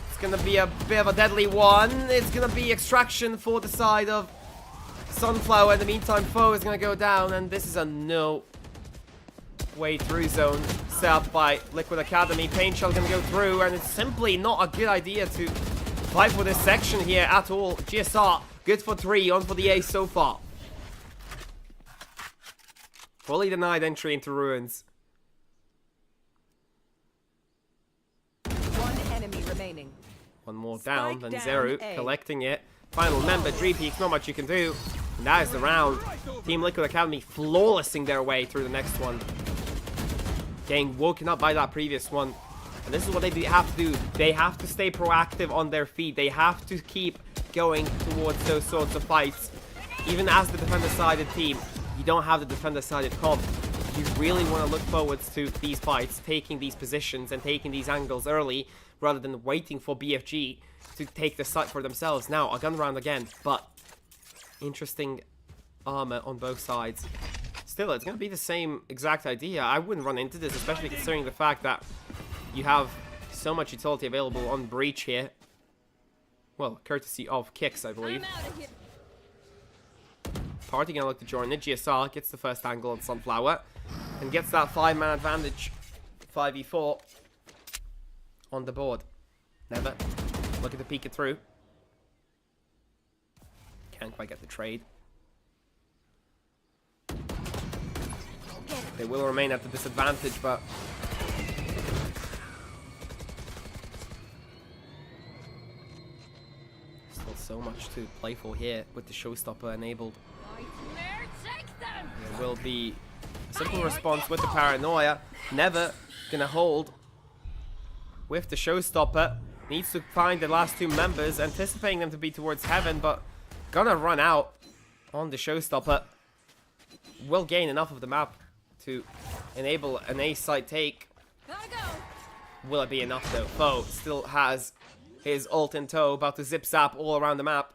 It's gonna be a bit of a deadly one. It's gonna be extraction for the side of Sunflower. In the meantime, Foe is gonna go down, and this is a no way through zone set up by Liquid Academy. Paint Shell gonna go through, and it's simply not a good idea to fight for this section here at all. GSR, good for 3, on for the ace so far. Fully denied entry into Ruins. One enemy remaining. One more down, Spike then down Zeru A. collecting it. Final member, Dreampeak, not much you can do. And that is the round. Team Liquid Academy flawlessing their way through the next one. Getting woken up by that previous one. And this is what they have to do. They have to stay proactive on their feet. They have to keep going towards those sorts of fights. Even as the defender-sided team, you don't have the defender-sided comp. You really want to look forwards to these fights, taking these positions and taking these angles early, rather than waiting for BFG to take the site for themselves. Now, a gun round again, but interesting armor on both sides. Still, it's going to be the same exact idea. I wouldn't run into this, especially considering the fact that you have so much utility available on Breach here. Well, courtesy of Kicks, I believe. Party gonna look to join it. GSR gets the first angle on Sunflower and gets that 5-man advantage. 5v4 on the board. Never looking to peek it through. Can't quite get the trade. They will remain at the disadvantage, but still so much to play for here with the showstopper enabled. There will be a simple response with the paranoia. Never gonna hold with the showstopper. Needs to find the last 2 members, anticipating them to be towards heaven, but gonna run out on the showstopper. Will gain enough of the map to enable an A site take. Will it be enough though? Foe still has his ult in tow, about to zip zap all around the map.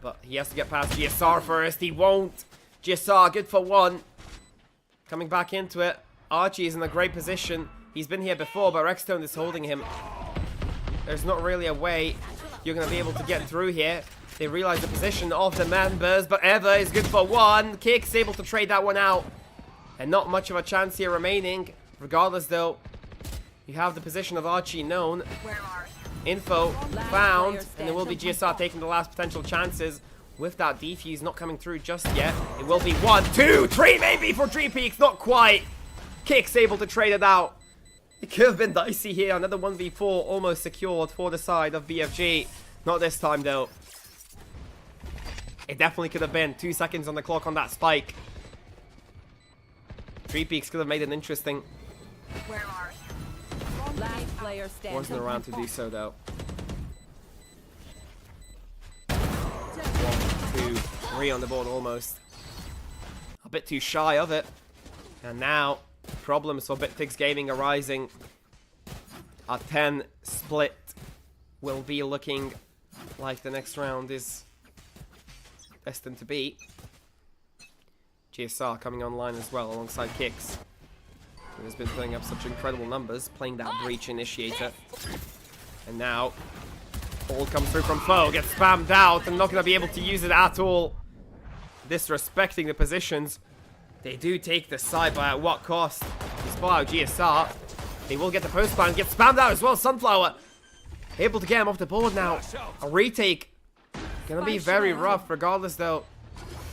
But he has to get past GSR first. He won't. GSR, good for 1. Coming back into it. Archie is in a great position. He's been here before, but Rexstone is holding him. There's not really a way you're going to be able to get through here. They realize the position of the members, but Eva is good for 1. Kick's able to trade that one out. And not much of a chance here remaining. Regardless, though, you have the position of Archie known. Info found, and it will be GSR taking the last potential chances with that defuse not coming through just yet. It will be 1, 2, 3 maybe for Dreampeak, not quite. Kick's able to trade it out. It could have been dicey here. Another 1v4 almost secured for the side of BFG. Not this time though. It definitely could have been. 2 seconds on the clock on that spike. Dreampeaks could have made it interesting. Last player standing. Wasn't around to do so though. 1, 2, 3 on the board almost. A bit too shy of it. And now problems for Bitfix Gaming arising. A 10 split will be looking like the next round is destined to be. GSR coming online as well alongside Kicks, who has been putting up such incredible numbers, playing that Breach Initiator. And now, all comes through from Foe, gets spammed out, and not going to be able to use it at all. Disrespecting the positions. They do take the side, but at what cost? To spy out GSR. They will get the post spam, get spammed out as well. Sunflower able to get him off the board now. A retake. Gonna be very rough, regardless though.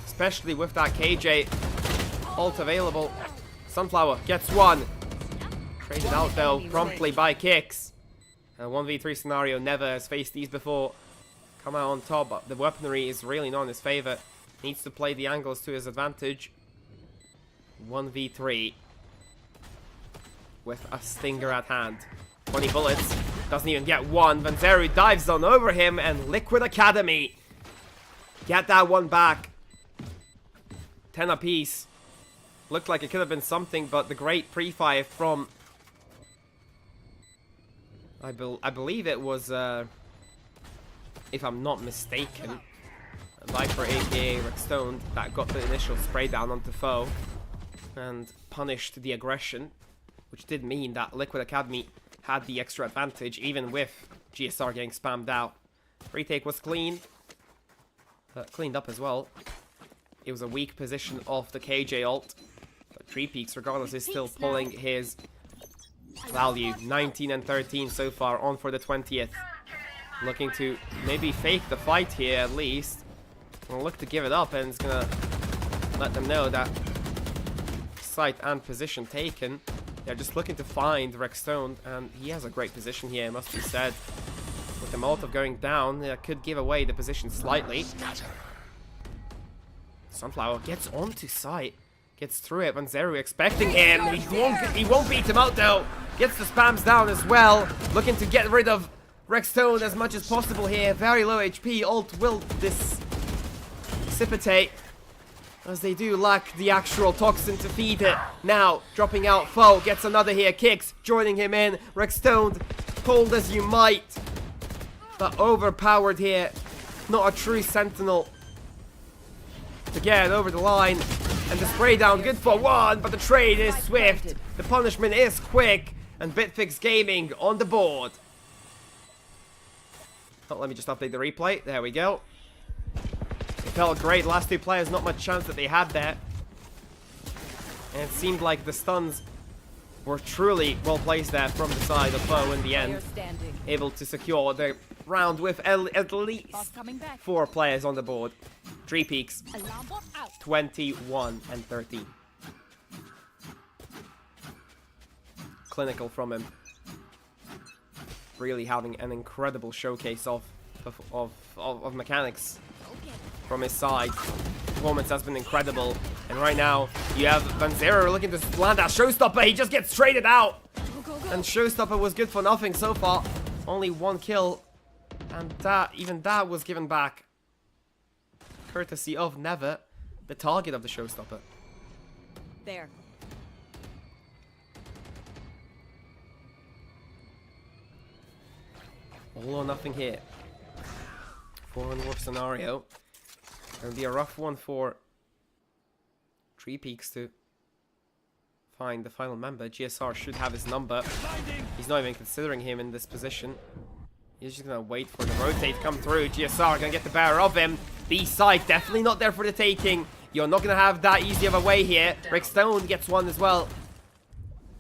Especially with that KJ ult available. Sunflower gets 1. Traded out though, promptly by Kicks. A 1v3 scenario, never has faced these before. Come out on top, but the weaponry is really not in his favor. Needs to play the angles to his advantage. 1v3. With a stinger at hand. 20 bullets. Doesn't even get 1. Vanzeru dives on over him, and Liquid Academy get that one back. 10 apiece. Looked like it could have been something, but the great pre-fire from I believe it was, if I'm not mistaken, Viper aka Redstone that got the initial spray down onto foe and punished the aggression, which did mean that Liquid Academy had the extra advantage even with GSR getting spammed out. Retake was clean, cleaned up as well. It was a weak position off the KJ ult, but Treepeaks regardless is still pulling his value. 19 and 13 so far, on for the 20th. Looking to maybe fake the fight here at least. We'll look to give it up, and it's gonna let them know that site and position taken. They're just looking to find Redstone, and he has a great position here, must be said. With the Molotov going down, that could give away the position slightly. Sunflower gets onto site, gets through it. Vanzeru expecting him. He won't beat him out though. Gets the spams down as well. Looking to get rid of Redstone as much as possible here. Very low HP. Ult will dissipate, as they do lack the actual toxin to feed it. Now, dropping out foe, gets another here, kicks, joining him in. Redstone, pulled as you might, but overpowered here. Not a true sentinel to get it over the line. And the spray down, good for one, but the trade is swift. The punishment is quick, and Bitfix Gaming on the board. Oh, let me just update the replay. There we go. It felt great. Last two players, not much chance that they had there. And it seemed like the stuns were truly well placed there from the side of foe in the end. Able to secure the round with at least 4 players on the board. Treepeaks, 21 and 13. Clinical from him. Really having an incredible showcase of mechanics from his side. Performance has been incredible, and right now you have Vanzeru looking to land that Showstopper. He just gets traded out, and Showstopper was good for nothing so far. Only 1 kill, and even that was given back courtesy of Never, the target of the Showstopper. There. All or nothing here. 4-on-4 scenario. Gonna be a rough one for Treepeaks to find the final member. GSR should have his number. He's not even considering him in this position. He's just gonna wait for the rotate to come through. GSR gonna get the better of him. B side definitely not there for the taking. You're not gonna have that easy of a way here. Redstone gets one as well.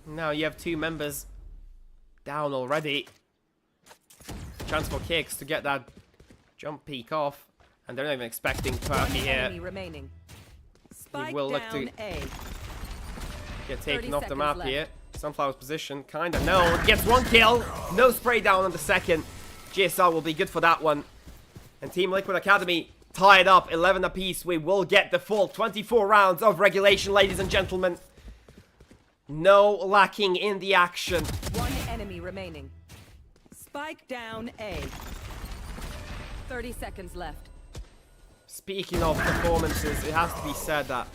Now you have 2 members down already. Chance for kicks to get that jump peek off, and they're not even expecting Perfy here. He will look to get taken off the map here. Sunflower's position, kinda no. Gets 1 kill, no spray down on the second. GSR will be good for that one. And Team Liquid Academy tied up 11 apiece. We will get the full 24 rounds of regulation, ladies and gentlemen. No lacking in the action. 1 enemy remaining. Spike down A. 30 seconds left. Speaking of performances, it has to be said that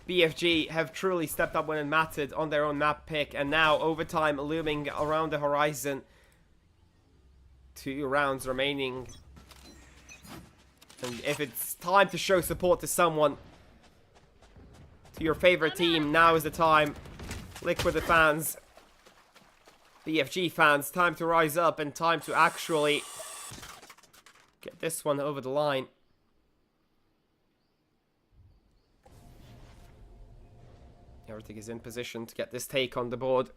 BFG have truly stepped up when it mattered on their own map pick, and now overtime looming around the horizon. 2 rounds remaining. And if it's time to show support to someone, to your favorite team, now is the time. Liquid the fans, BFG fans, time to rise up and time to actually get this one over the line. Everything is in position to get this take on the board.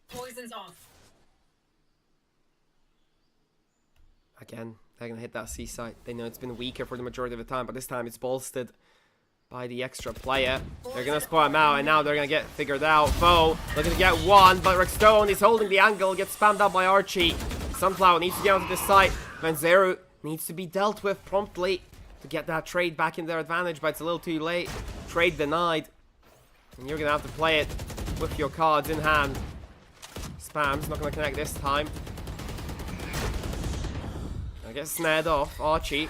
Poison's off. Again, they're going to hit that C site. They know it's been weaker for the majority of the time, but this time it's bolstered by the extra player. They're going to spot him out, and now they're going to get figured out. Foe looking to get one, but Redstone is holding the angle, gets spammed out by Archie. Sunflower needs to get onto this site. Vanzeru needs to be dealt with promptly to get that trade back in their advantage, but it's a little too late. Trade denied. And you're going to have to play it with your cards in hand. Spam's not going to connect this time. Gonna get snared off. Archie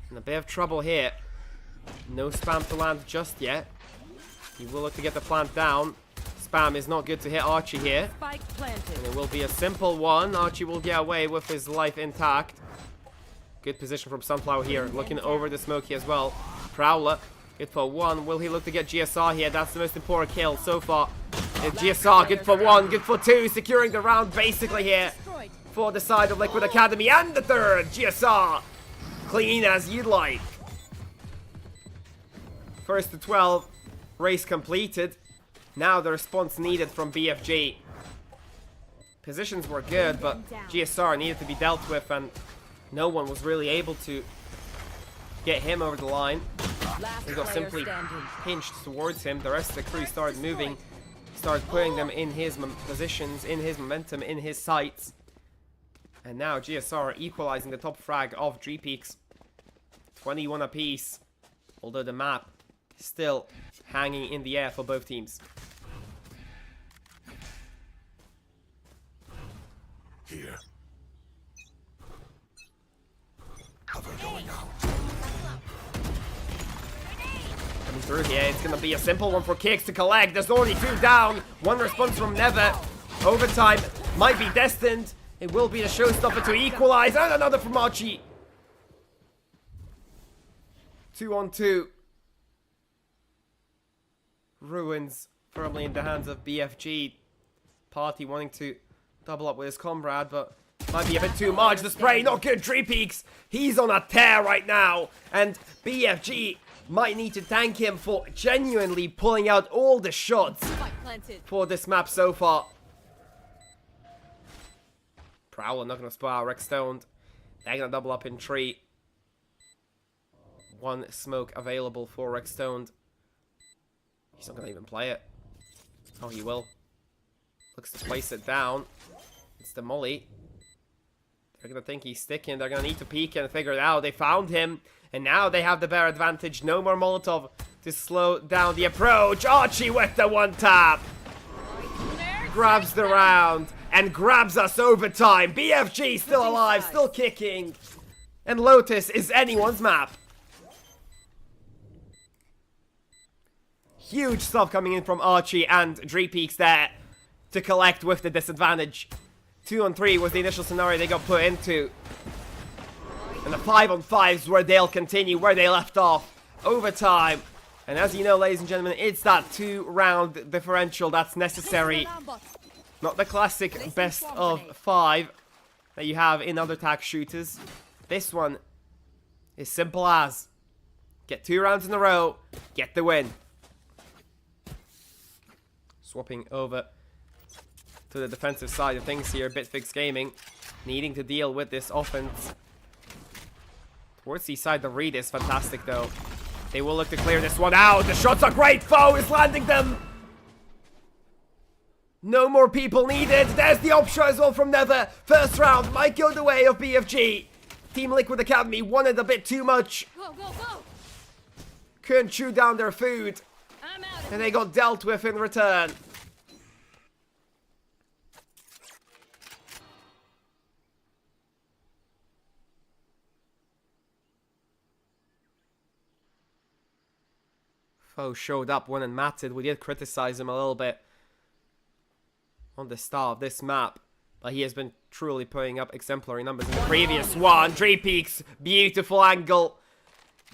in a bit of trouble here. No spam to land just yet. He will look to get the plant down. spam is not good to hit Archie here. Spike planted. And it will be a simple one. Archie will get away with his life intact. Good position from Sunflower here. Looking over the smoky as well. Prowler. Good for one. Will he look to get GSR here? That's the most important kill so far. GSR, good for one. Good for two. Securing the round basically here. For the side of Liquid Academy. And the third. GSR. Clean as you'd like. First to 12. Race completed. Now the response needed from BFG. Positions were good, but GSR needed to be dealt with, and no one was really able to get him over the line. He got simply pinched towards him. The rest of the crew started moving, started putting them in his positions, in his momentum, in his sights. And now GSR equalizing the top frag of Dreepeaks. 21 apiece. Although the map is still hanging in the air for both teams. Here. Cover going out. Coming through here, it's gonna be a simple one for Kicks to collect. There's only two down. One response from Never. Overtime might be destined. It will be a showstopper to equalize. And another from Archie. 2-on-2. Ruins firmly in the hands of BFG. Party wanting to double up with his comrade, but might be a bit too much. The spray, not good. Dreepeaks, he's on a tear right now. And BFG might need to thank him for genuinely pulling out all the shots for this map so far. Prowler not going to spot out Rex Stoned. They're going to double up in tree. One smoke available for Rex Stoned. He's not going to even play it. Oh, he will. Looks to place it down. It's the molly. They're going to think he's sticking. They're going to need to peek and figure it out. They found him. And now they have the bear advantage. No more Molotov to slow down the approach. Archie with the one tap. Grabs the round. And grabs us overtime. BFG still alive. Still kicking. And Lotus is anyone's map. Huge stuff coming in from Archie and Dreepeaks there to collect with the disadvantage. 2-on-3 was the initial scenario they got put into. And the 5-on-5s where they'll continue where they left off. Overtime. And as you know, ladies and gentlemen, it's that 2-round differential that's necessary. Not the classic best of 5 that you have in other tag shooters. This one is simple as get 2 rounds in a row, get the win. Swapping over to the defensive side of things here. Bitfix Gaming needing to deal with this offense. Towards the side, the read is fantastic though. They will look to clear this one out. The shots are great. Foe is landing them. No more people needed. There's the op shot as well from Never. First round might go the way of BFG. Team Liquid Academy wanted a bit too much. Go, go, go. Couldn't chew down their food. I'm out. And they got dealt with in return. Foe showed up when and matted. We did criticize him a little bit on the start of this map, but he has been truly putting up exemplary numbers in the previous one. Dreepeaks, beautiful angle.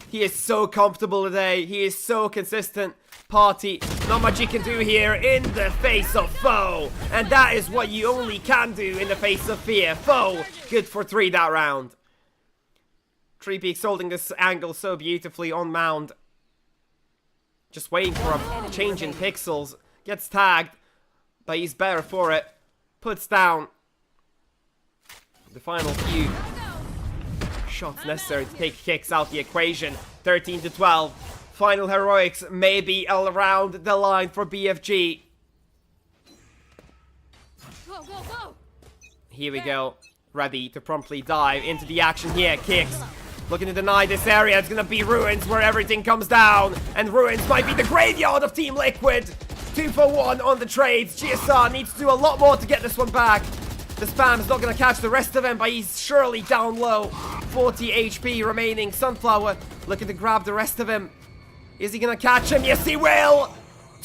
He is so comfortable today. He is so consistent. Party, not much he can do here in the face of Foe. And that is what you only can do in the face of fear. Foe, good for 3 that round. Dreepeaks holding this angle so beautifully on mound. Just waiting for a change in pixels. Gets tagged, but he's better for it. Puts down the final few shots necessary to take Kicks out the equation. 13-12. Final heroics may be around the line for BFG. Go, go, go. Here we go. Ready to promptly dive into the action here. Kicks looking to deny this area. It's gonna be Ruins where everything comes down. And Ruins might be the graveyard of Team Liquid. 2 for 1 on the trades. GSR needs to do a lot more to get this one back. The spam's not gonna catch the rest of him, but he's surely down low. 40 HP remaining. Sunflower looking to grab the rest of him. Is he gonna catch him? Yes, he will!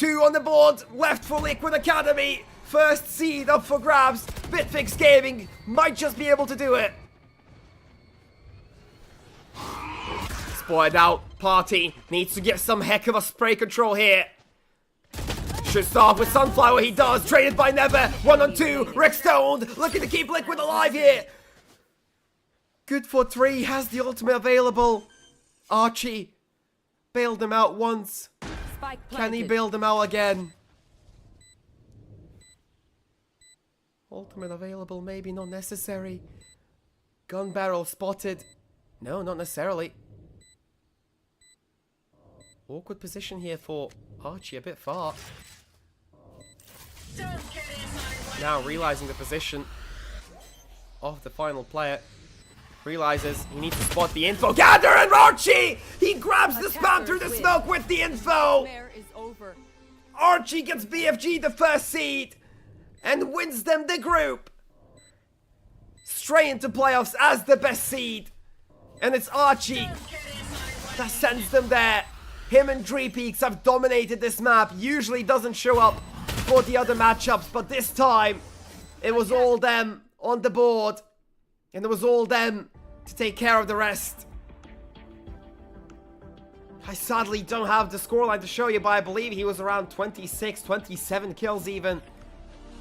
2 on the board left for Liquid Academy. First seed up for grabs. Bitfix Gaming might just be able to do it. Spotted out. Party needs to get some heck of a spray control here. Should start with Sunflower. He does. Traded by Never. 1-on-2. Rick stoned. Looking to keep Liquid alive here. Good for 3. Has the ultimate available. Archie bailed him out once. Spike Can he planted. bail him out again? Ultimate available, maybe not necessary. Gun barrel spotted. No, not necessarily. Awkward position here for Archie, a bit far. Don't get in my way. Now realizing the position of the final player. Realizes he needs to spot the info. Gather and Archie! He grabs the spam through the smoke with the info! Is over. Archie gets BFG the first seed and wins them the group. Straight into playoffs as the best seed. And it's Archie that sends them there. Him and Dreepeaks have dominated this map. Usually doesn't show up for the other matchups, but this time it was all them on the board. And it was all them to take care of the rest. I sadly don't have the scoreline to show you, but I believe he was around 26, 27 kills even.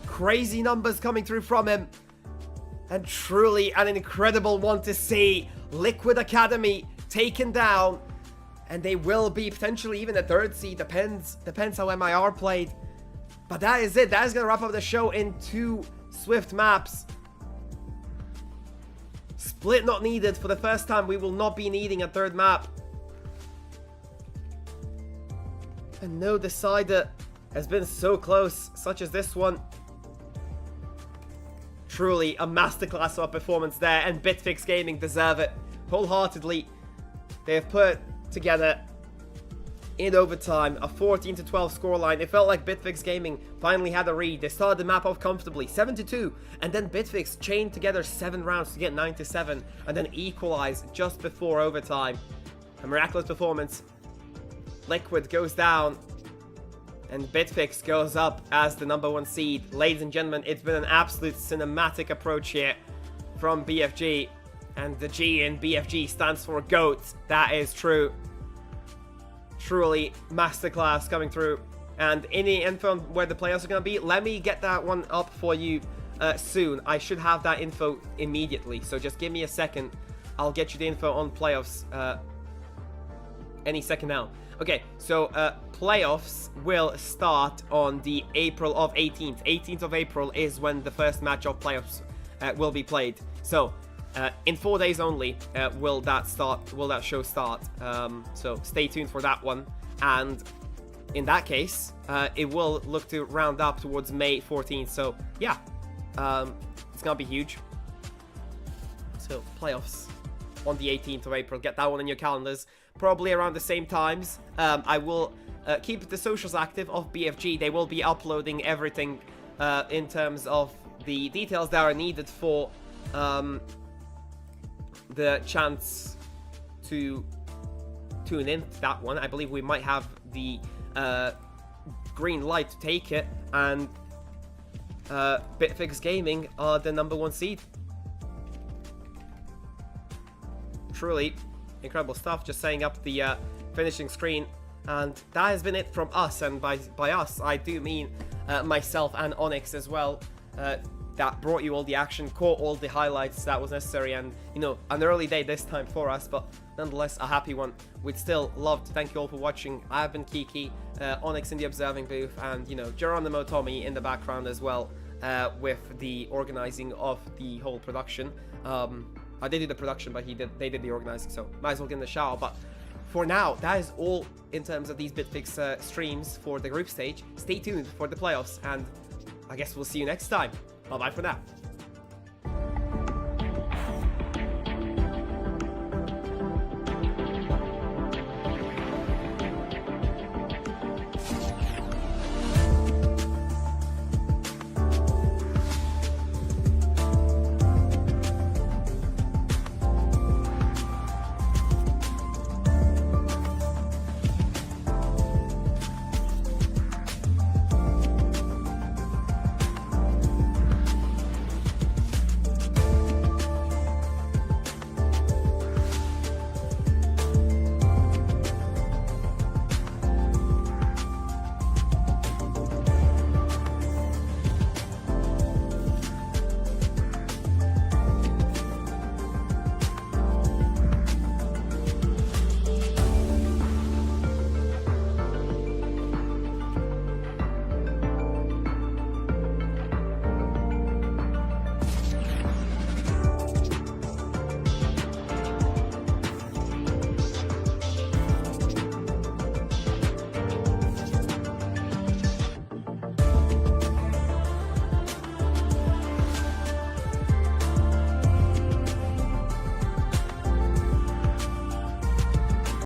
Crazy numbers coming through from him. And truly an incredible one to see. Liquid Academy taken down. And they will be potentially even a 3rd seed. Depends how MIR played. But that is it. That is going to wrap up the show in 2 swift maps. Split not needed. For the first time, we will not be needing a 3rd map. And no decider has been so close, such as this one. Truly a masterclass of a performance there, and Bitfix Gaming deserve it wholeheartedly. They have put together in overtime a 14-12 scoreline. It felt like Bitfix Gaming finally had a read. They started the map off comfortably, 7-2, and then Bitfix chained together 7 rounds to get 9-7, and then equalized just before overtime. A miraculous performance. Liquid goes down, and Bitfix goes up as the #1 seed. Ladies and gentlemen, it's been an absolute cinematic approach here from BFG. And the G in BFG stands for GOAT. That is true. Truly masterclass coming through. And any info on where the playoffs are going to be, let me get that one up for you soon. I should have that info immediately. So just give me a second. I'll get you the info on playoffs any second now. Okay, so playoffs will start on the April of 18th. 18th of April is when the first match of playoffs will be played. So in 4 days only will that show start. So stay tuned for that one. And in that case, it will look to round up towards May 14th. So yeah, it's gonna be huge. So playoffs on the 18th of April. Get that one in your calendars. Probably around the same times. I will keep the socials active of BFG. They will be uploading everything in terms of the details that are needed for the chance to tune in to that one. I believe we might have the green light to take it, and Bitfix Gaming are the #1 seed. Truly incredible stuff. Just setting up the finishing screen, and that has been it from us. And by us, I do mean myself and Onyx as well. That brought you all the action, caught all the highlights that was necessary, and you know, an early day this time for us, but nonetheless a happy one. We'd still love to thank you all for watching. I have been Kiki, Onyx in the observing booth, and you know, Geronimo Tommy in the background as well, with the organizing of the whole production. I did do the production, but they did the organizing, so might as well get in the shower. But for now, that is all in terms of these Bitfix streams for the group stage. Stay tuned for the playoffs, and I guess we'll see you next time. Bye-bye for now.